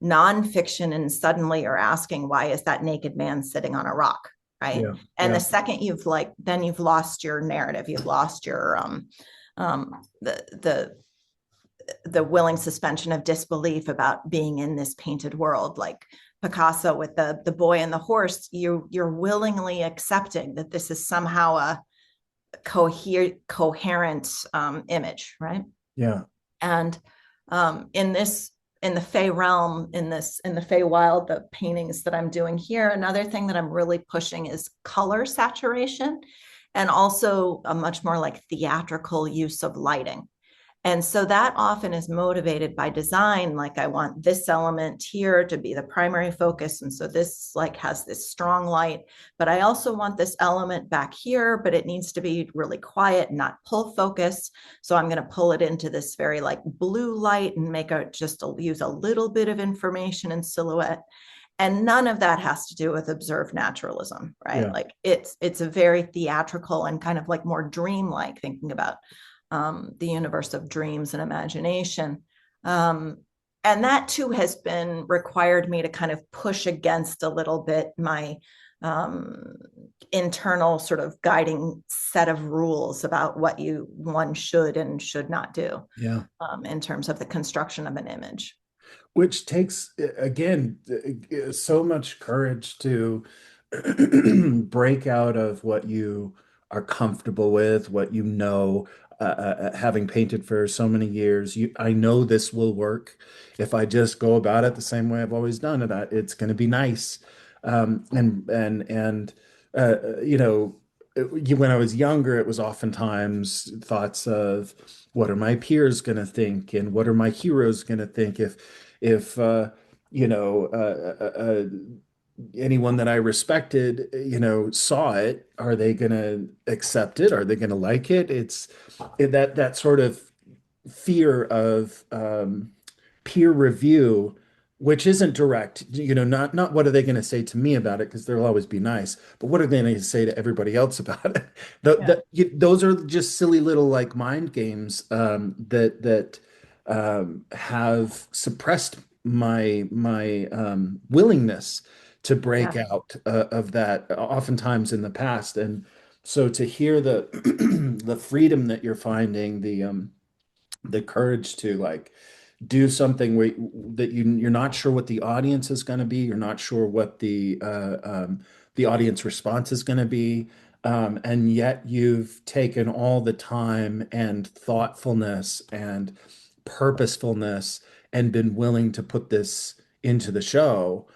nonfiction, and suddenly are asking, why is that naked man sitting on a rock, right? yeah, And the yeah, second then you've lost your narrative, you've lost your um, the the the willing suspension of disbelief about being in this painted world. Like Picasso with the boy and the horse, you're willingly accepting that this is somehow a coherent image, right? Yeah. And in this, in the Fey realm, in the Fey wild, the paintings that I'm doing here, another thing that I'm really pushing is color saturation, and also a much more like theatrical use of lighting. And so that often is motivated by design. Like, I want this element here to be the primary focus. And so this like has this strong light, but I also want this element back here, but it needs to be really quiet, not pull focus. So I'm going to pull it into this very like blue light and make a just use a little bit of information and silhouette. And none of that has to do with observed naturalism, right? Yeah. Like it's a very theatrical and kind of like more dreamlike, thinking about the universe of dreams and imagination. Um, and that too has been required me to kind of push against a little bit my um, internal sort of guiding set of rules about what one should and should not do Yeah. in terms of the construction of an image. Which takes, again, so much courage to break out of what you are comfortable with, what you know, having painted for so many years. I know this will work if I just go about it the same way I've always done it. It's going to be nice. You know, when I was younger, it was oftentimes thoughts of what are my peers going to think, and what are my heroes going to think if you know anyone that I respected, saw it, are they going to accept it? Are they going to like it? That sort of fear of peer review, which isn't direct, not what are they going to say to me about it, because they'll always be nice, but what are they going to say to everybody else about it? Yeah. Those are just silly little like mind games that have suppressed my willingness to break Yeah. out of that oftentimes in the past. And so to hear the the freedom that you're finding, the courage to like do something that you're not sure what the audience is going to be. You're not sure what the audience response is going to be. And yet you've taken all the time and thoughtfulness and purposefulness and been willing to put this into the show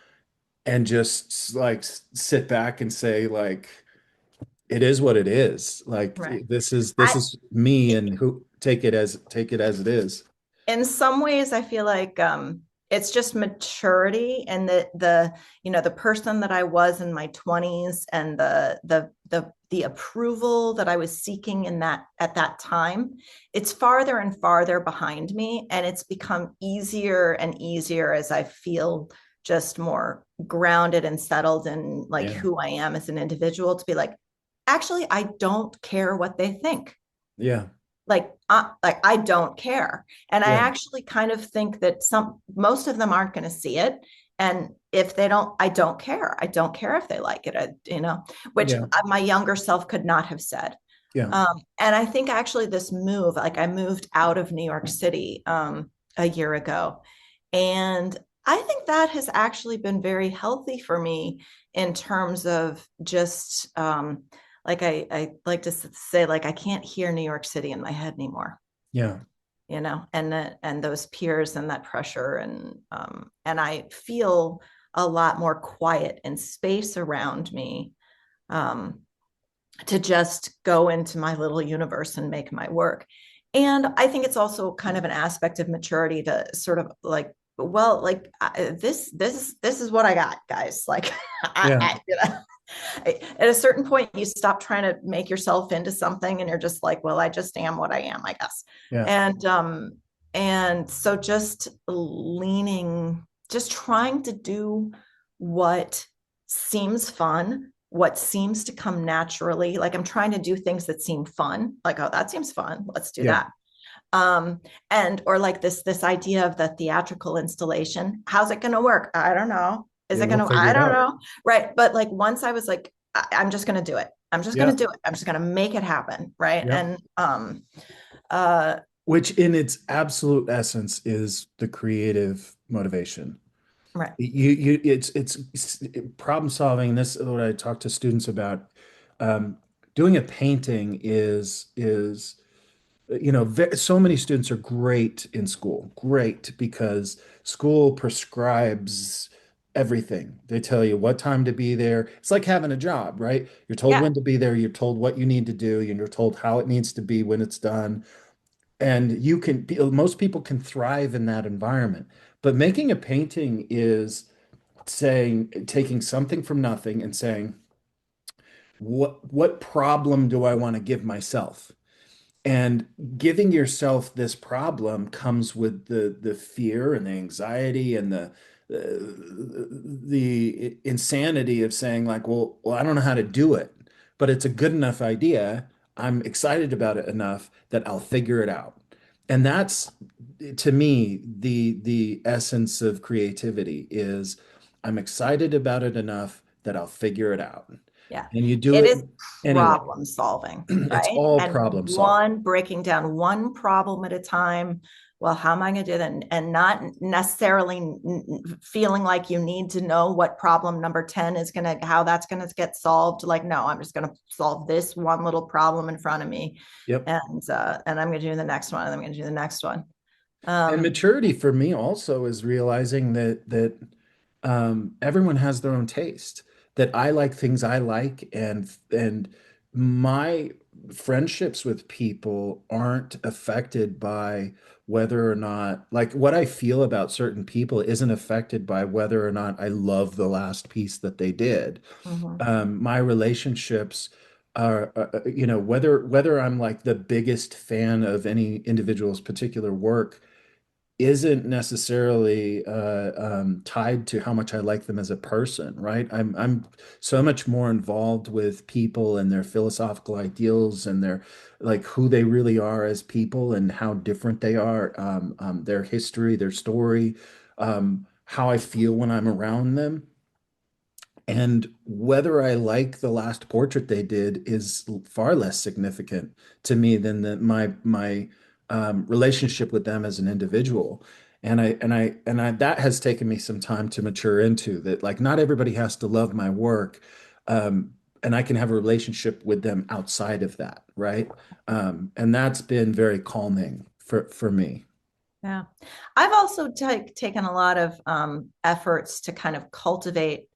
and just like sit back and say like, it is what it is. Like Right. this I, is me, and who take it as it is. in some ways I feel like it's just maturity, and the person that I was in my 20s, and the approval that I was seeking in that at that time, it's farther and farther behind me, and it's become easier and easier as I feel just more grounded and settled in like Yeah. who I am as an individual, to be like, actually I don't care what they think. Yeah. Like I don't care. And I Yeah. actually kind of think that most of them aren't going to see it. And if they don't, I don't care. I don't care if they like it, which Yeah. my younger self could not have said. Yeah. And I think actually this move, like I moved out of New York City a year ago. And I think that has actually been very healthy for me in terms of just like I like to say, like I can't hear New York City in my head anymore, Yeah. and those peers and that pressure, and I feel a lot more quiet and space around me um, to just go into my little universe and make my work. And I think it's also kind of an aspect of maturity to sort of like, well, like this is what I got, guys. Like, Yeah. at a certain point, you stop trying to make yourself into something, and you're just like, well, I just am what I am, I guess. Yeah. And so just trying to do what seems fun, what seems to come naturally. Like I'm trying to do things that seem fun. Like, oh, that seems fun. Let's do Yeah. that. And or like this idea of the theatrical installation. How's it going to work? I don't know. Is Yeah. it going We'll to? figure I it don't out. know. Right. But like once I was like, I'm just going to do it. I'm just going Yeah. to do it. I'm just going to make it happen. Right. Yeah. And uh, Which in its absolute essence is the creative motivation. Right. It's problem solving. This is what I talk to students about. Um, Doing a painting is so many students are great in school, great because school prescribes everything. They tell you what time to be there. It's like having a job, right? You're told Yeah. when to be there, you're told what you need to do, and you're told how it needs to be when it's done. And most people can thrive in that environment. But making a painting is taking something from nothing and saying, what problem do I want to give myself? And giving yourself this problem comes with the fear and the anxiety and the insanity of saying like, I don't know how to do it, but it's a good enough idea. I'm excited about it enough that I'll figure it out. And that's to me the essence of creativity is I'm excited about it enough that I'll figure it out. Yeah. And you do It it is anyway. problem solving, It's right? all And problem solving. breaking down one problem at a time. Well, how am I going to do that? And not necessarily feeling like you need to know what problem number 10 is going to, how that's going to get solved. Like, no, I'm just going to solve this one little problem in front of me. Yep. And I'm going to do the next one. And I'm going to do the next one. And Um, maturity for me also is realizing that everyone has their own taste. That I like things I like, and my friendships with people aren't affected by whether or not like what I feel about certain people isn't affected by whether or not I love the last piece that they did. mhm. My relationships are, whether I'm like the biggest fan of any individual's particular work isn't necessarily tied to how much I like them as a person, right? I'm so much more involved with people and their philosophical ideals and their like who they really are as people and how different they are, their history, their story, how I feel when I'm around them. And whether I like the last portrait they did is far less significant to me than my relationship with them as an individual. And I that has taken me some time to mature into that. Like not everybody has to love my work, um, and I can have a relationship with them outside of that, right? And that's been very calming for me. Yeah. I've also taken a lot of efforts to kind of cultivate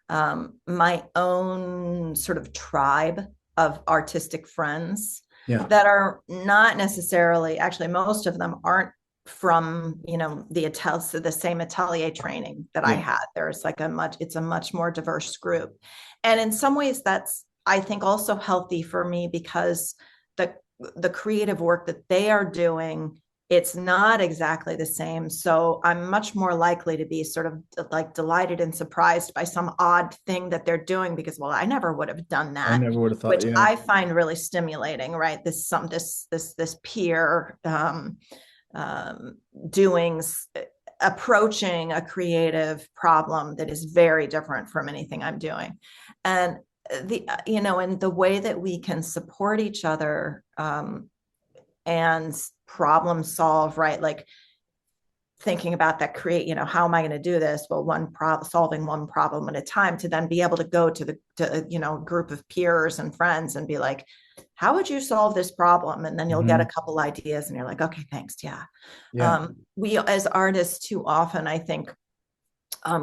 my own sort of tribe of artistic friends Yeah. that are not necessarily, actually, most of them aren't from, the same atelier training that I Yeah. had. There's like it's a much more diverse group. And in some ways that's, I think, also healthy for me because the the creative work that they are doing, it's not exactly the same. So I'm much more likely to be sort of like delighted and surprised by some odd thing that they're doing because, well, I never would have done I that, never would have thought, which yeah. I find really stimulating, right? This peer um, doings approaching a creative problem that is very different from anything I'm doing. And and the way that we can support each other and problem solve, right? Like thinking about that how am I going to do this? Well, solving one problem at a time to then be able to go to group of peers and friends and be like, how would you solve this problem? And then you'll get a Hmm. couple ideas and you're like, okay, thanks. Yeah. Yeah. We as artists too often, I think,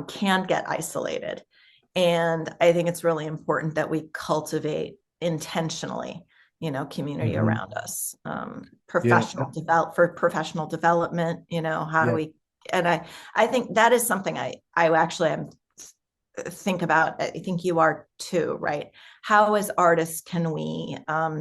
can get isolated. And I think it's really important that we cultivate intentionally, community Hmm. around us, Yeah. for professional development, how do Yeah. we, and I think that is something I actually am think about. I think you are too, right? How as artists can we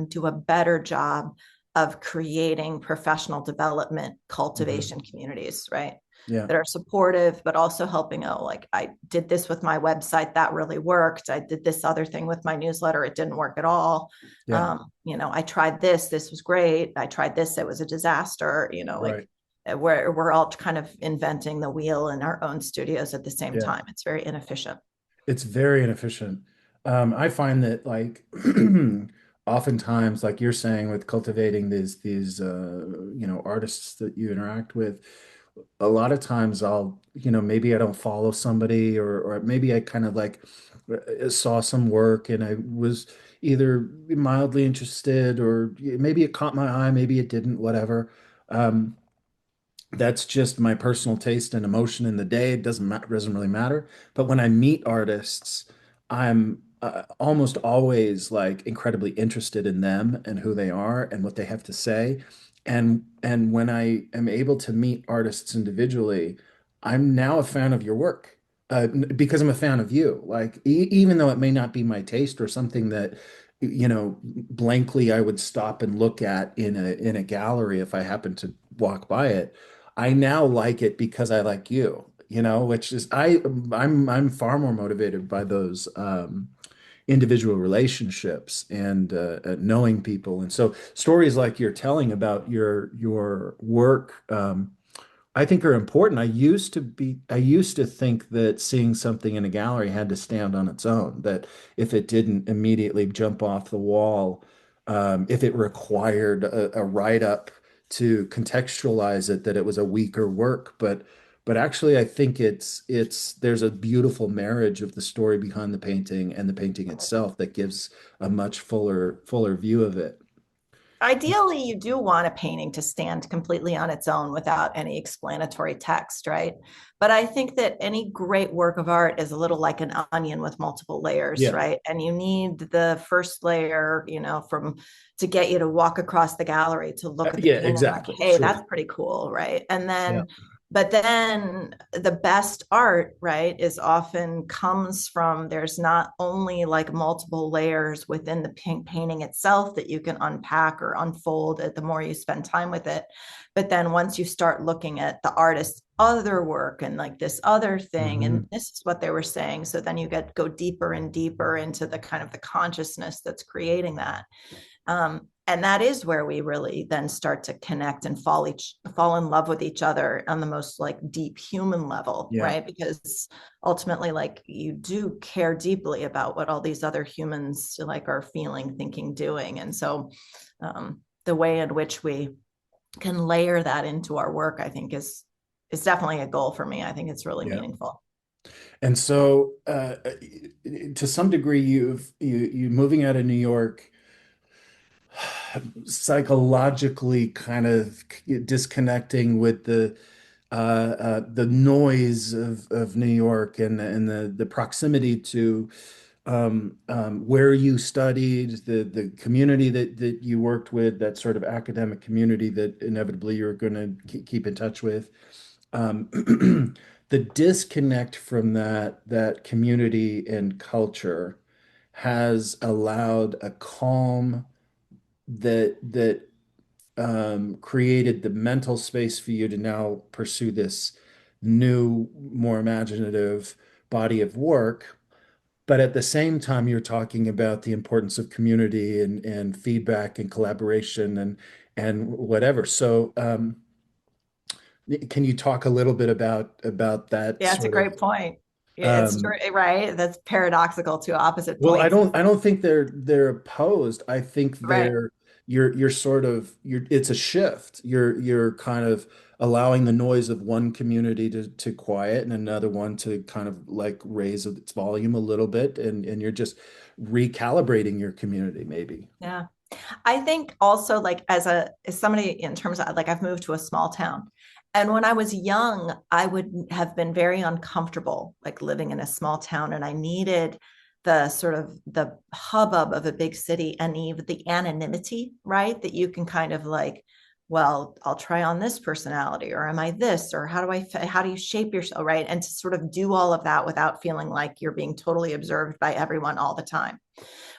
do a better job of creating professional development Hmm. cultivation communities, right? Yeah. That are supportive, but also helping. Oh, like I did this with my website, that really worked. I did this other thing with my newsletter, it didn't work at all. Yeah. I tried this was great. I tried this, it was a disaster. Right. We're all kind of inventing the wheel in our own studios at the same Yeah. time. It's very inefficient. It's very inefficient. I find that like oftentimes, like you're saying, with cultivating these artists that you interact with, a lot of times I'll, maybe I don't follow somebody, or maybe I kind of like saw some work and I was either mildly interested, or maybe it caught my eye, maybe it didn't, whatever. Um, that's just my personal taste and emotion in the day. It doesn't really matter. But when I meet artists, I'm almost always like incredibly interested in them and who they are and what they have to say. And when I am able to meet artists individually, I'm now a fan of your work. Because I'm a fan of you. Like, even though it may not be my taste or something that, blankly I would stop and look at in a gallery if I happened to walk by it, I now like it because I like you, which is I'm far more motivated by those individual relationships and knowing people. And so stories like you're telling about your work, I think are important. I used to think that seeing something in a gallery had to stand on its own, that if it didn't immediately jump off the wall, if it required a write-up to contextualize it, that it was a weaker work. But actually, I think there's a beautiful marriage of the story behind the painting and the painting itself that gives a much fuller view of it. Ideally, you do want a painting to stand completely on its own without any explanatory text, right? But I think that any great work of art is a little like an onion with multiple layers, Yeah. right? And you need the first layer, from to get you to walk across the gallery to look at the Yeah, painting like, exactly. hey, Sure. that's pretty cool, right? And Yeah. then but then the best art, right, is often comes from there's not only like multiple layers within the painting itself that you can unpack or unfold it the more you spend time with it, but then once you start looking at the artist's other work and like this other thing and Hmm. this is what they were saying, so then you go deeper and deeper into the kind of the consciousness that's creating that. And that is where we really then start to connect and fall in love with each other on the most like deep human level, Yeah. right? Because ultimately, like you do care deeply about what all these other humans like are feeling, thinking, doing. And so the way in which we can layer that into our work, I think is definitely a goal for me. I think it's really Yeah. meaningful. And so, to some degree, you moving out of New York psychologically kind of disconnecting with the noise of New York and the proximity to where you studied, the community that you worked with, that sort of academic community that inevitably you're going to keep in touch with. The disconnect from that community and culture has allowed a calm that created the mental space for you to now pursue this new, more imaginative body of work. But at the same time, you're talking about the importance of community and feedback and collaboration and whatever. So, can you talk a little bit about that Yeah, it's a sort of great point. Yeah, it's true, um, right? That's paradoxical, two opposite well, I points. don't I don't think they're opposed. I think Right. you're sort of you're it's a shift. You're kind of allowing the noise of one community to quiet and another one to kind of like raise its volume a little bit, and you're just recalibrating your community maybe. Yeah. I think also like as somebody in terms of like I've moved to a small town. And when I was young, I would have been very uncomfortable like living in a small town and I needed the sort of the hubbub of a big city and even the anonymity, right? That you can kind of like, well, I'll try on this personality or am I this or how do you shape yourself, right? And to sort of do all of that without feeling like you're being totally observed by everyone all the time.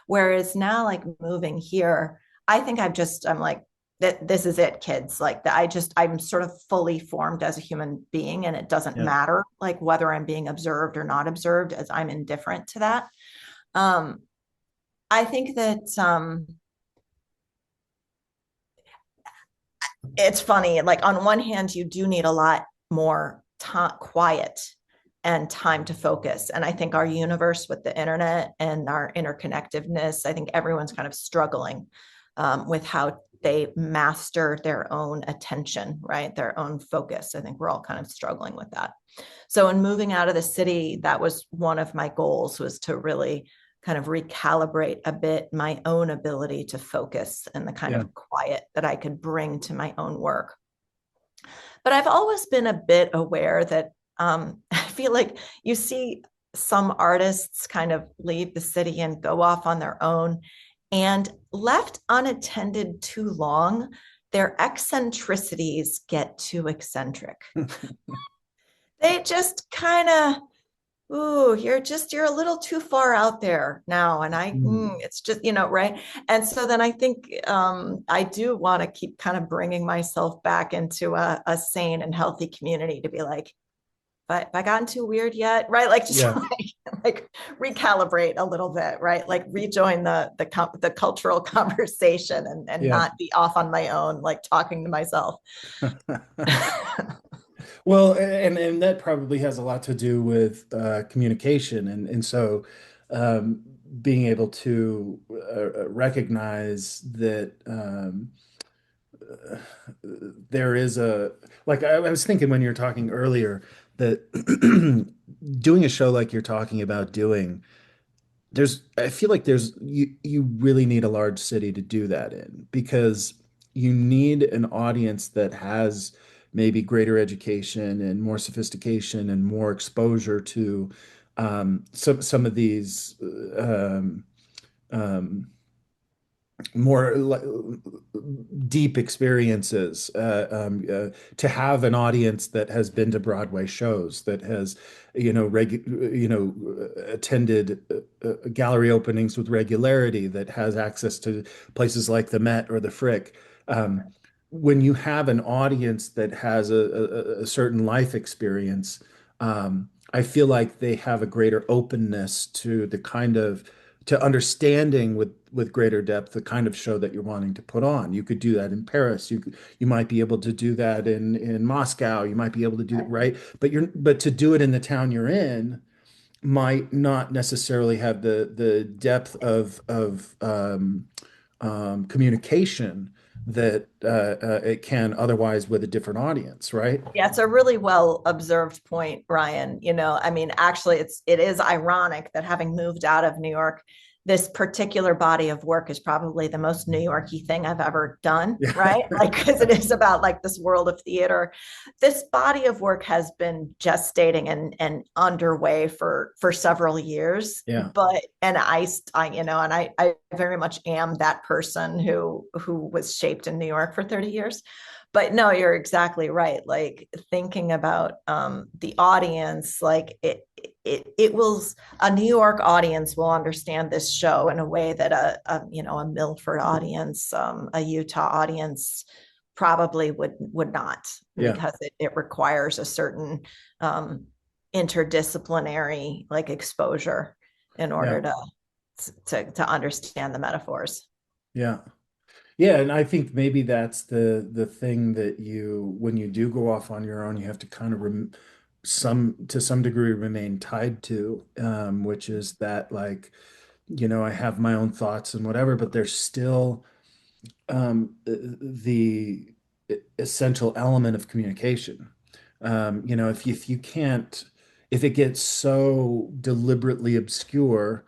Whereas now, like moving here, I think I'm like, that this is it, kids. Like that I'm sort of fully formed as a human being, and it doesn't Yeah. matter like whether I'm being observed or not observed, as I'm indifferent to that. Um, I think that it's funny. Like on one hand, you do need a lot more quiet and time to focus. And I think our universe with the internet and our interconnectedness, I think everyone's kind of struggling with how they master their own attention, right? Their own focus. I think we're all kind of struggling with that. So in moving out of the city, that was one of my goals, was to really kind of recalibrate a bit my own ability to focus and the kind Yeah. of quiet that I could bring to my own work. But I've always been a bit aware that I feel like you see some artists kind of leave the city and go off on their own, and left unattended too long, their eccentricities get too eccentric. They just kind of, ooh, you're a little too far out there now. And Mm. it's just, right. And so then I think I do want to keep kind of bringing myself back into a sane and healthy community, to be like, but have I gotten too weird yet? Right. Like, just Yeah. like recalibrate a little bit, right? Like rejoin the cultural conversation, and Yeah. not be off on my own, like talking to myself. Well, and that probably has a lot to do with communication, and so um, being able to recognize that uh, there is a like I was thinking when you were talking earlier that doing a show like you're talking about doing, I feel like you really need a large city to do that in, because you need an audience that has maybe greater education and more sophistication and more exposure to some of these um, more deep experiences, to have an audience that has been to Broadway shows, that has, attended gallery openings with regularity, that has access to places like the Met or the Frick. When you have an audience that has a certain life experience, I feel like they have a greater openness to the kind of to understanding with greater depth the kind of show that you're wanting to put on. You could do that in Paris. You might be able to do that in Moscow. You might be able to do it, right. But to do it in the town you're in might not necessarily have the depth of communication that it can otherwise with a different audience, right? Yeah, it's a really well observed point, Ryan. I mean, actually, it is ironic that, having moved out of New York, this particular body of work is probably the most New Yorky thing I've ever done, right? Yeah. Like, because it is about like this world of theater. This body of work has been gestating and underway for several years. Yeah. But and I very much am that person who was shaped in New York for 30 years. But no, you're exactly right. Like, thinking about the audience, like it will, a New York audience will understand this show in a way that a Milford audience, a Utah audience probably would not, Yeah. because it requires a certain interdisciplinary like exposure in Yeah. order to understand the metaphors. Yeah. Yeah, and I think maybe that's the thing that when you do go off on your own, you have to kind of to some degree remain tied to, which is that, like, I have my own thoughts and whatever, but there's still the essential element of communication. If you can't, if it gets so deliberately obscure,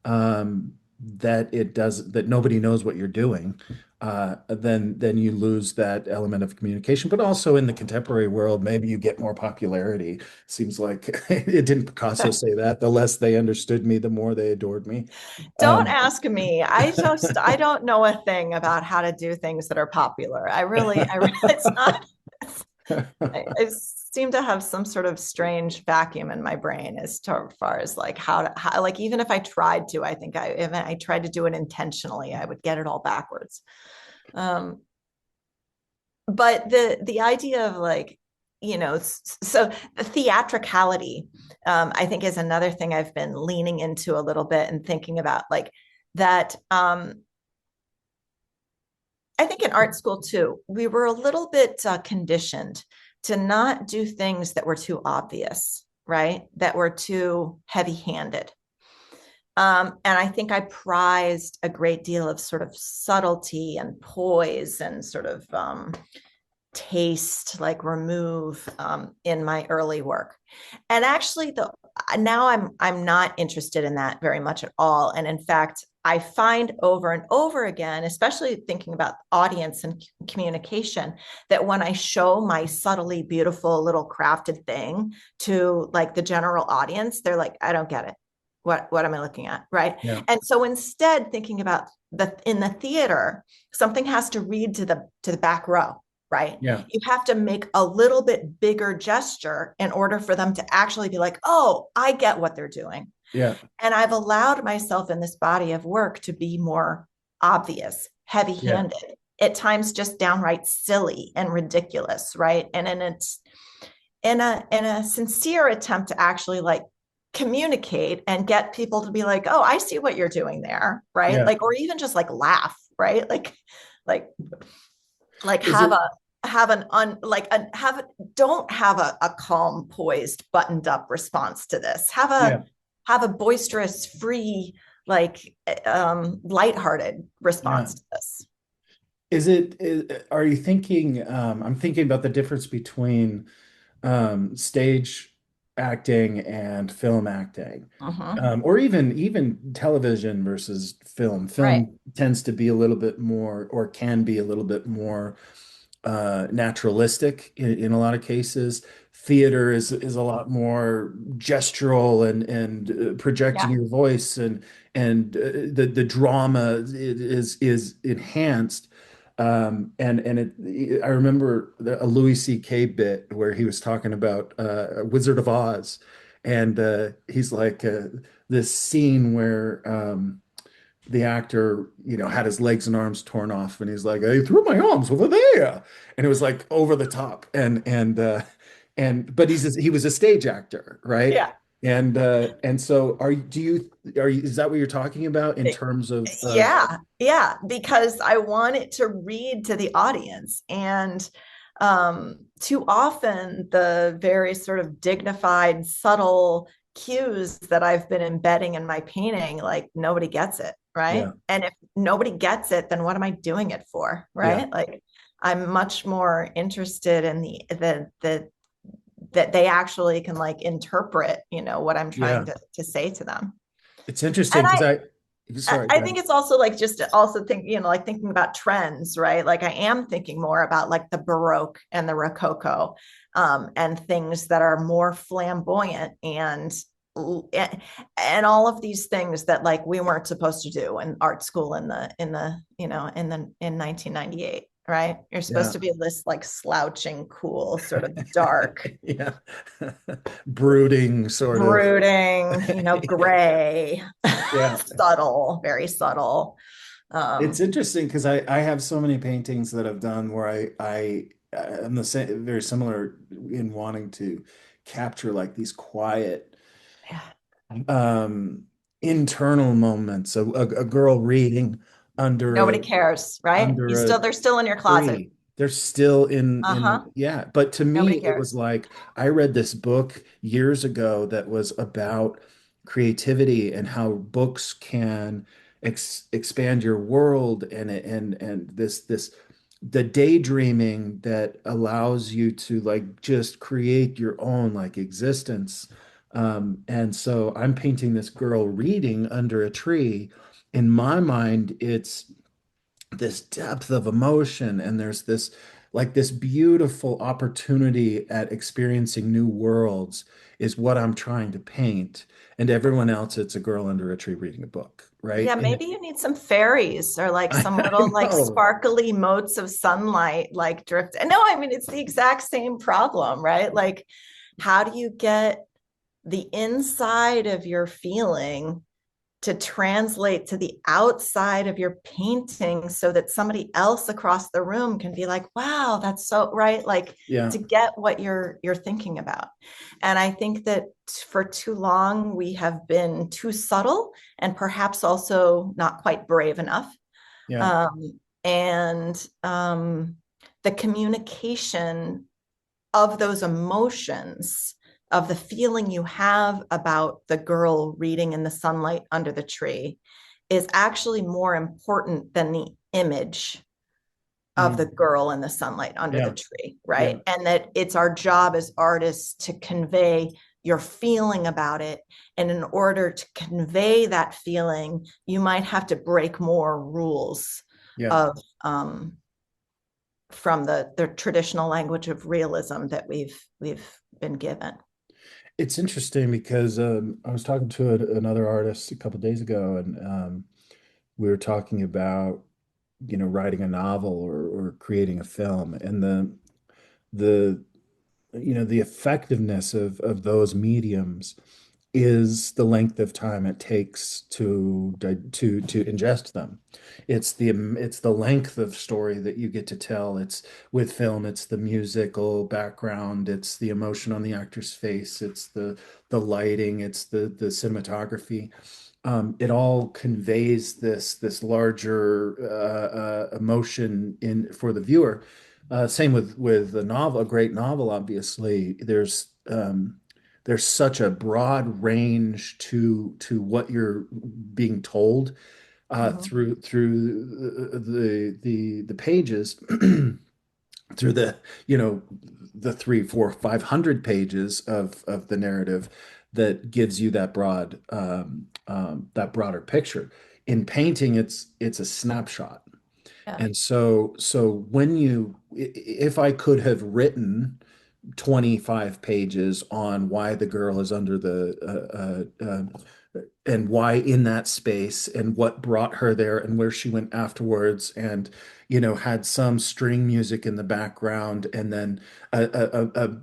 that nobody knows what you're doing, then you lose that element of communication. But also in the contemporary world, maybe you get more popularity. Seems like it didn't Picasso say that? The less they understood me, the more they adored me. Don't Um, ask me. I don't know a thing about how to do things that are popular. It's not. I seem to have some sort of strange vacuum in my brain as far as like how like, even if I tried to, I think if I tried to do it intentionally, I would get it all backwards. Um, but the idea of like, so the theatricality, I think, is another thing I've been leaning into a little bit and thinking about, like that. I think in art school too, we were a little bit conditioned to not do things that were too obvious, right? That were too heavy handed. And I think I prized a great deal of sort of subtlety and poise and sort of taste, like remove in my early work. And actually, the now I'm not interested in that very much at all. And in fact, I find over and over again, especially thinking about audience and communication, that when I show my subtly beautiful little crafted thing to like the general audience, they're like, I don't get it. What am I looking at? Right. Yeah. And so instead, thinking about in the theater, something has to read to the back row, right? Yeah. You have to make a little bit bigger gesture in order for them to actually be like, oh, I get what they're doing. Yeah. And I've allowed myself in this body of work to be more obvious, heavy Yeah. handed, at times just downright silly and ridiculous, right? And in it's in a sincere attempt to actually like communicate and get people to be like, oh, I see what you're doing there, right? Yeah. Like, or even just like laugh, right? Like like Is it? have an un like a, have don't have a calm, poised, buttoned up response to this. Yeah. Have a boisterous, free, like lighthearted Yeah. response to this. Are you thinking, I'm thinking about the difference between stage acting and film acting, Mm-hmm. or even television versus film. Right. Film tends to be a little bit more, or can be a little bit more naturalistic in a lot of cases. Theater is a lot more gestural and projecting Yeah. your voice and the drama is enhanced. I remember a Louis C.K. bit where he was talking about Wizard of Oz, and he's like this scene where the actor, had his legs and arms torn off, and he's like, "I threw my arms over there," and it was like over the top, but he was a stage actor, right? Yeah. And so is that what you're talking about in terms of Yeah, yeah, because I want it to read to the audience. And too often, the very sort of dignified, subtle cues that I've been embedding in my painting, like nobody gets it, right? yeah, And if nobody gets it, then what am I doing it for, yeah, right? Like I'm much more interested in the that they actually can like interpret, what I'm trying yeah. to say to them. It's interesting And because I sorry, I go think ahead. it's also like just also think, like thinking about trends, right? Like I am thinking more about like the Baroque and the Rococo, and things that are more flamboyant and all of these things that like we weren't supposed to do in art school in 1998, right? You're supposed Yeah, to be this like slouching, cool, sort of dark, yeah, brooding sort of. brooding, Yeah, gray, yeah. subtle, very subtle. It's Um, interesting because I have so many paintings that I've done where I'm the same, very similar in wanting to capture like these quiet yeah. um internal moments. A girl reading under Nobody cares, right? a They're still in your closet. tree. They're still Uh-huh. yeah. But to me, Nobody it was cares. like I read this book years ago that was about creativity and how books can expand your world and this the daydreaming that allows you to like just create your own like existence. And so I'm painting this girl reading under a tree. In my mind, it's this depth of emotion and there's this beautiful opportunity at experiencing new worlds is what I'm trying to paint, and everyone else it's a girl under a tree reading a book, Yeah, right? And maybe you need some fairies or like some I little like know. sparkly motes of sunlight like drift. And no, I mean it's the exact same problem, right? Like how do you get the inside of your feeling to translate to the outside of your painting so that somebody else across the room can be like, wow, that's so right, like Yeah, to get what you're thinking about. And I think that for too long we have been too subtle and perhaps also not quite brave enough. yeah, And the communication of those emotions of the feeling you have about the girl reading in the sunlight under the tree is actually more important than the image of the Mm. girl in the sunlight under the Yeah. tree, Yeah. right? And that it's our job as artists to convey your feeling about it. And in order to convey that feeling, you might have to break more rules Yeah. of from the traditional language of realism that we've been given. It's interesting because I was talking to another artist a couple of days ago, and we were talking about, writing a novel or creating a film, and the the effectiveness of those mediums is the length of time it takes to ingest them. It's the length of story that you get to tell. It's with film, it's the musical background, it's the emotion on the actor's face, it's the lighting, it's the cinematography. It all conveys this larger emotion in for the viewer. Same with a novel, a great novel. Obviously, there's such a broad range to what you're being told Mhm. through the pages, through the 3, 4, 500 pages of the narrative that gives you that broader picture. In painting, it's a snapshot. Yeah. And so if I could have written 25 pages on why the girl is under and why in that space and what brought her there and where she went afterwards, and had some string music in the background, and then a a, a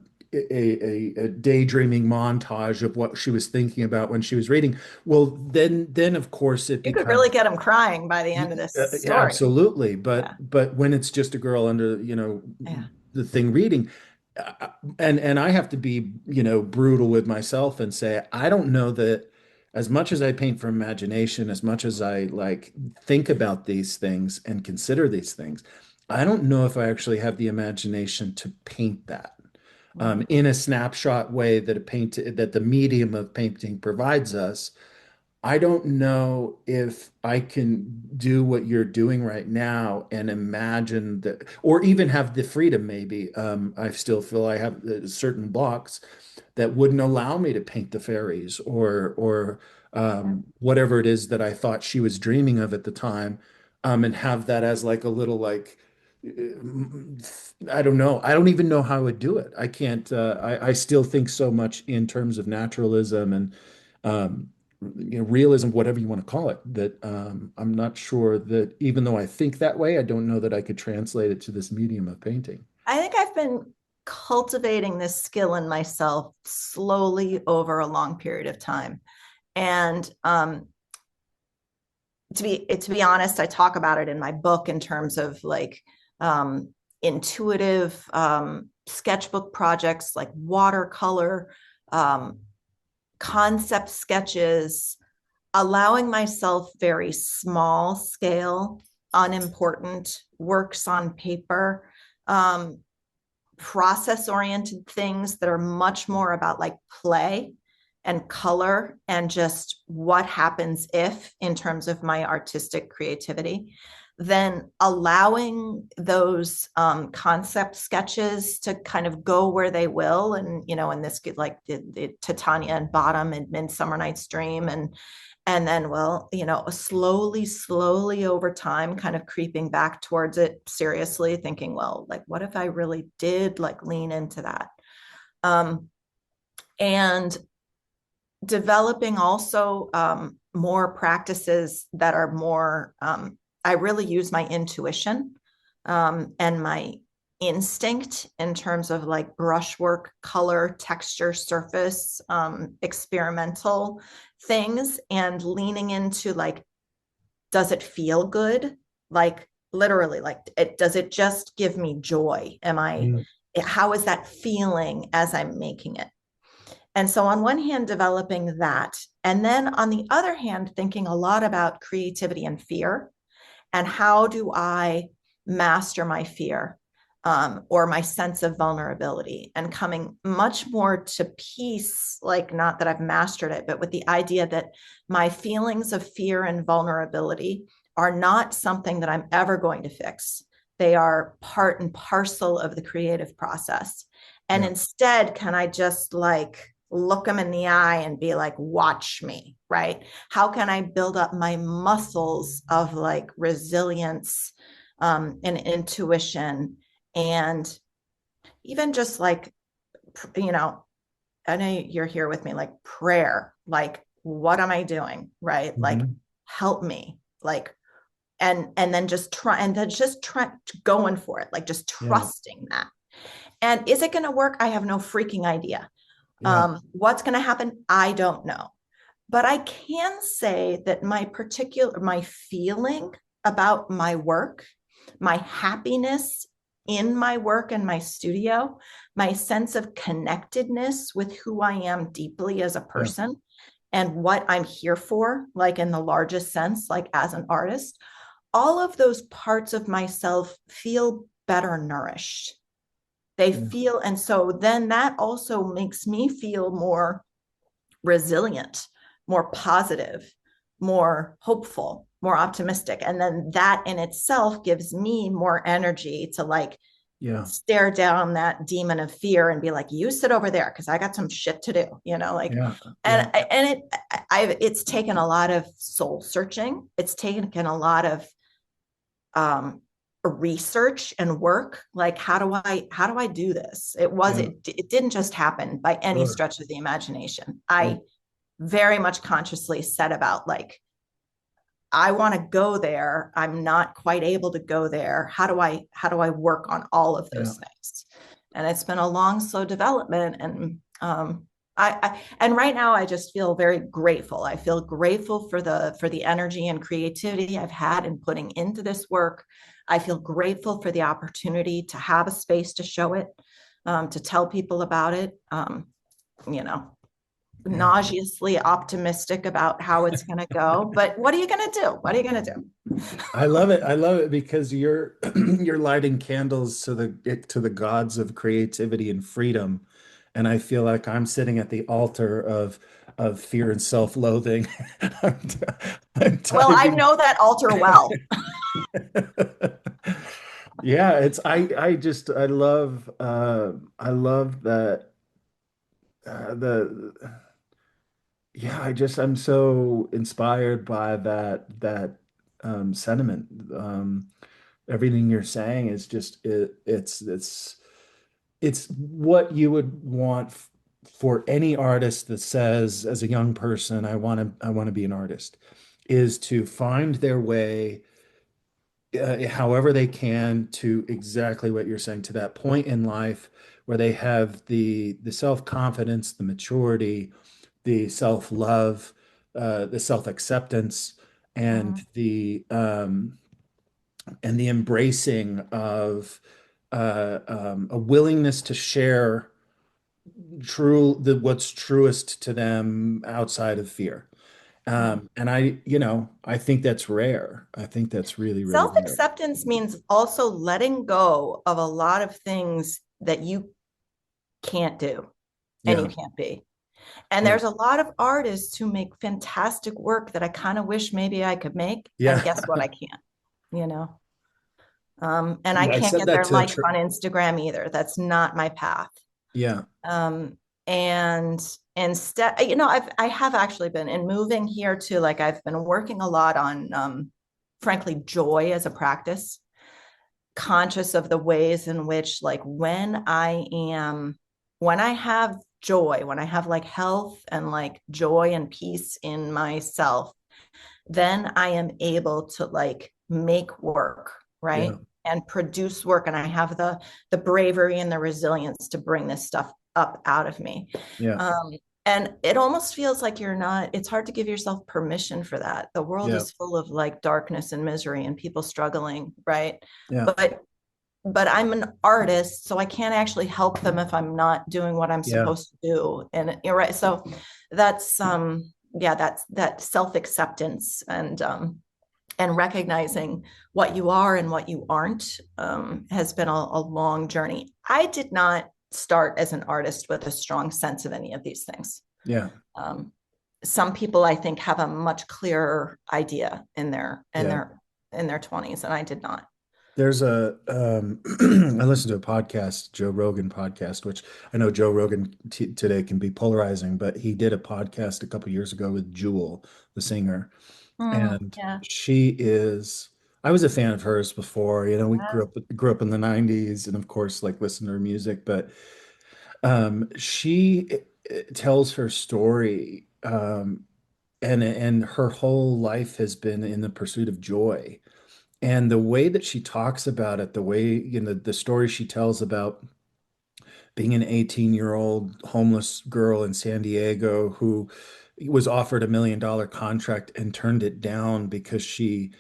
a daydreaming montage of what she was thinking about when she was reading. Well, then of course it You could becomes really get them crying by the end of this story. absolutely. Yeah. But when it's just a girl under, Yeah. the thing reading, and I have to be, brutal with myself and say, I don't know that as much as I paint from imagination, as much as I like think about these things and consider these things, I don't know if I actually have the imagination to paint that Mhm. in a snapshot way that the medium of painting provides us. I don't know if I can do what you're doing right now and imagine that, or even have the freedom, maybe. I still feel I have certain blocks that wouldn't allow me to paint the fairies or whatever it is that I thought she was dreaming of at the time, and have that as like a little like I don't know. I don't even know how I would do it. I can't. I still think so much in terms of naturalism and um, realism, whatever you want to call it. That I'm not sure that even though I think that way, I don't know that I could translate it to this medium of painting. I think I've been cultivating this skill in myself slowly over a long period of time. And to be honest, I talk about it in my book in terms of like intuitive sketchbook projects like watercolor, um, concept sketches, allowing myself very small scale, unimportant works on paper, um, process oriented things that are much more about like play and color and just what happens if in terms of my artistic creativity, then allowing those concept sketches to kind of go where they will. And, in this, like the Titania and Bottom and Midsummer Night's Dream, and then, well, slowly over time, kind of creeping back towards it seriously, thinking, well, like, what if I really did like lean into that? Um, and developing also more practices that are more, I really use my intuition and my instinct in terms of like brushwork, color, texture, surface, experimental things, and leaning into like, does it feel good? Like literally, like does it just give me joy? Mm. How is that feeling as I'm making it? And so, on one hand, developing that. And then on the other hand, thinking a lot about creativity and fear and how do I master my fear? or my sense of vulnerability, and coming much more to peace, like not that I've mastered it, but with the idea that my feelings of fear and vulnerability are not something that I'm ever going to fix. They are part and parcel of the creative process. And Yeah. instead, can I just like look them in the eye and be like, watch me, right? How can I build up my muscles of like resilience and intuition, and even just like, you know, I know you're here with me, like prayer, like, what am I doing? Right. Like, Hmm. help me. Like, and then just try going for it, like just Yeah. trusting that. And is it going to work? I have no freaking idea. Yeah. What's going to happen? I don't know. But I can say that my feeling about my work, my happiness in my work and my studio, my sense of connectedness with who I am deeply as a Yeah. person and what I'm here for, like in the largest sense, like as an artist, all of those parts of myself feel better nourished. They Yeah. feel, and so then that also makes me feel more resilient, more positive, more hopeful, more optimistic. And then that in itself gives me more energy to like Yeah. stare down that demon of fear and be like, you sit over there because I got some shit to do, you know, like, Yeah. Yeah. and it's taken a lot of soul searching. It's taken a lot of um research and work, like how do I do this. Yeah. It didn't just happen by any Sure. stretch of the imagination. Yeah. I very much consciously set about like, I want to go there, I'm not quite able to go there, how do I work on all of Yeah. those things. And it's been a long slow development. And and right now I just feel very grateful. I feel grateful for the energy and creativity I've had in putting into this work. I feel grateful for the opportunity to have a space to show it, to tell people about it. You know, Yeah. nauseously optimistic about how it's going to go. But what are you going to do? What are you going to do? I love it. I love it because you're you're lighting candles to the gods of creativity and freedom. And I feel like I'm sitting at the altar of fear and self-loathing. I'm, I'm Well, I diving. know that altar well. Yeah, it's I love that the yeah, I'm so inspired by that sentiment. Everything you're saying is just it's what you would want for any artist that says, as a young person, I want to be an artist, is to find their way, however they can, to exactly what you're saying, to that point in life where they have the self-confidence, the maturity, the self-love, the self-acceptance, and Mhm. the embracing of a willingness to share what's truest to them outside of fear. Yeah. And I think that's rare. I think that's really, really Self rare. acceptance means also letting go of a lot of things that you can't do and you Yeah. can't be. And Yeah. there's a lot of artists who make fantastic work that I kind of wish maybe I could make. And Yeah. guess what? I can't, you know? And I Yeah. I can't said get that their to likes on Instagram either. That's not my path. yeah. Um, and instead, you know, I have actually been in moving here to like I've been working a lot on frankly joy as a practice, conscious of the ways in which like when I have joy, when I have like health and like joy and peace in myself, then I am able to like make work, Yeah. right? And produce work. And I have the bravery and the resilience to bring this stuff up out of me. Yeah. Um, and it almost feels like it's hard to give yourself permission for that. The world Yeah. is full of like darkness and misery and people struggling, right? Yeah. But I'm an artist, so I can't actually help them if I'm not doing what I'm Yeah. supposed to do. And you're right. So that's yeah, that's that self-acceptance and and recognizing what you are and what you aren't has been a long journey. I did not start as an artist with a strong sense of any of these things. Yeah. Um, some people, I think, have a much clearer idea in Yeah. their 20s, and I did not. There's a I listened to a podcast, Joe Rogan podcast, which I know Joe Rogan t today can be polarizing, but he did a podcast a couple years ago with Jewel, the singer, and Yeah. I was a fan of hers before, we Yeah. grew up in the 90s and of course like listen to her music, but she tells her story, and her whole life has been in the pursuit of joy. And the way that she talks about it, the way, the story she tells about being an 18-year-old homeless girl in San Diego who was offered $1 million contract and turned it down because she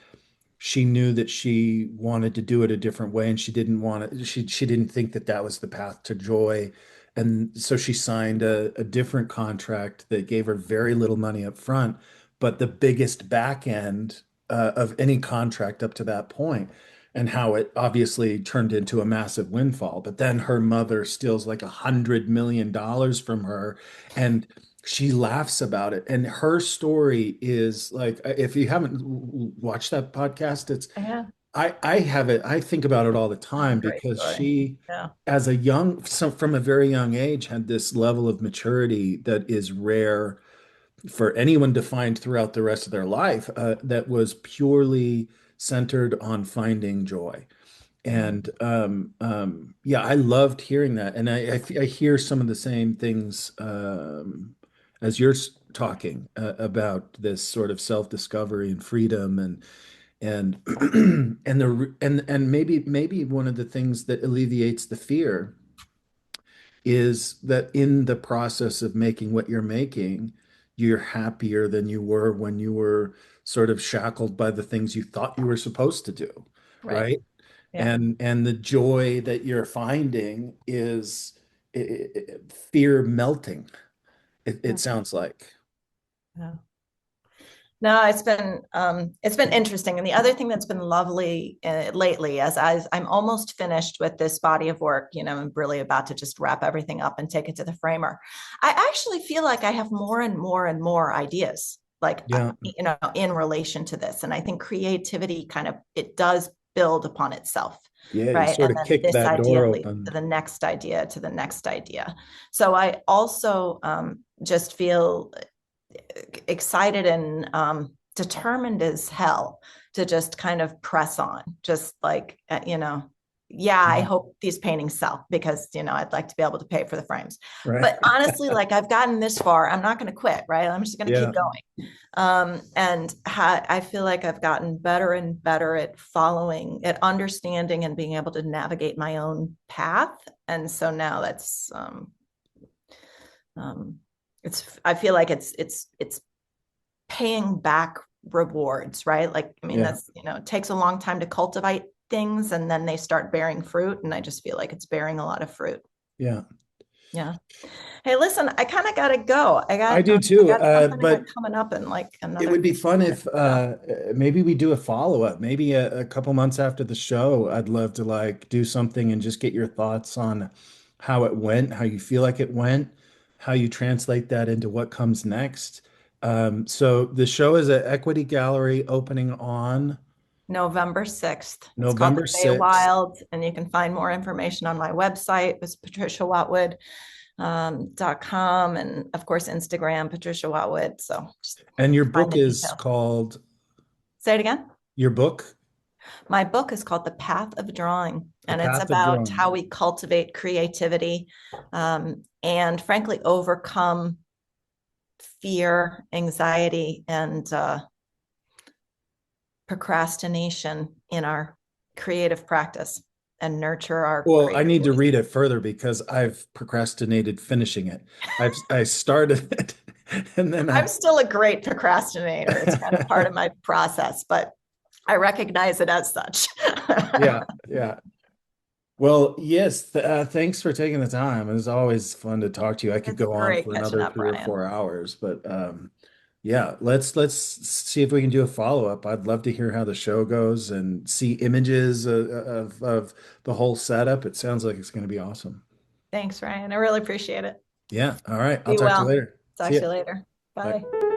knew that she wanted to do it a different way, and she didn't want it. She didn't think that that was the path to joy. And so she signed a different contract that gave her very little money up front, but the biggest back end of any contract up to that point, and how it obviously turned into a massive windfall. But then her mother steals like $100 million from her, and she laughs about it. And her story is like, if you haven't watched that podcast, Yeah. I have it, I think about it all the That's a time great because story. she, Yeah. as from a very young age, had this level of maturity that is rare for anyone to find throughout the rest of their life, that was purely centered on finding joy. Yeah. And yeah, I loved hearing that. And I hear some of the same things as you're talking about this sort of self-discovery and freedom, and and maybe one of the things that alleviates the fear is that in the process of making what you're making, you're happier than you were when you were sort of shackled by the things you thought you were supposed to do, Right. right? Yeah. And the joy that you're finding is fear melting, it Yeah. sounds like. Yeah. No, it's been interesting. And the other thing that's been lovely lately, I'm almost finished with this body of work, I'm really about to just wrap everything up and take it to the framer. I actually feel like I have more and more and more ideas, like Yeah. in relation to this. And I think creativity kind of it does build upon itself, Yeah, you right? sort And of then kick this that door idea leads to open. the next idea, to the next idea. So I also just feel excited and determined as hell to just kind of press on, just like, yeah, I Yeah. hope these paintings sell because, I'd like to be able to pay for the frames. Right. But honestly, like I've gotten this far, I'm not going to quit, right? I'm just going to Yeah. keep going. And I feel like I've gotten better and better at following, at understanding and being able to navigate my own path. And so now um, I feel like it's paying back rewards, right? Like, I mean, Yeah. that's, it takes a long time to cultivate things and then they start bearing fruit. And I just feel like it's bearing a lot of fruit. Yeah. Yeah. Hey, listen, I kind of got to go. I do too. I got something I got But coming up in like it another would be fun 15 minutes. if So maybe we do a follow-up, maybe a couple months after the show. I'd love to like do something and just get your thoughts on how it went, how you feel like it went, how you translate that into what comes next. So the show is at Equity Gallery opening on November 6th. It's called The November Bay 6th. Wild, and you can find more information on my website. It's Patricia Watwood .com, and of course Instagram Patricia Watwood. So just And your find book the is details. called Say it again. your book, My book is called The Path of Drawing, The and it's Path of about Drawing. how we cultivate creativity, and frankly overcome fear, anxiety, and procrastination in our creative practice and nurture our Well, I creative need to voice. read it further because I've procrastinated finishing it. I started it and then I'm still a great procrastinator. It's kind of part of my process, but I recognize it as such. yeah, yeah. Well, yes, thanks for taking the time. It was always fun to talk to you. I could It's go on great for catching another up, three or Brian. four hours, but Yeah, let's see if we can do a follow-up. I'd love to hear how the show goes and see images of the whole setup. It sounds like it's going to be awesome. Thanks, Ryan. I really appreciate it. Yeah. All right. I'll Be talk to you well. later. See Talk ya. to you later. Bye. Bye.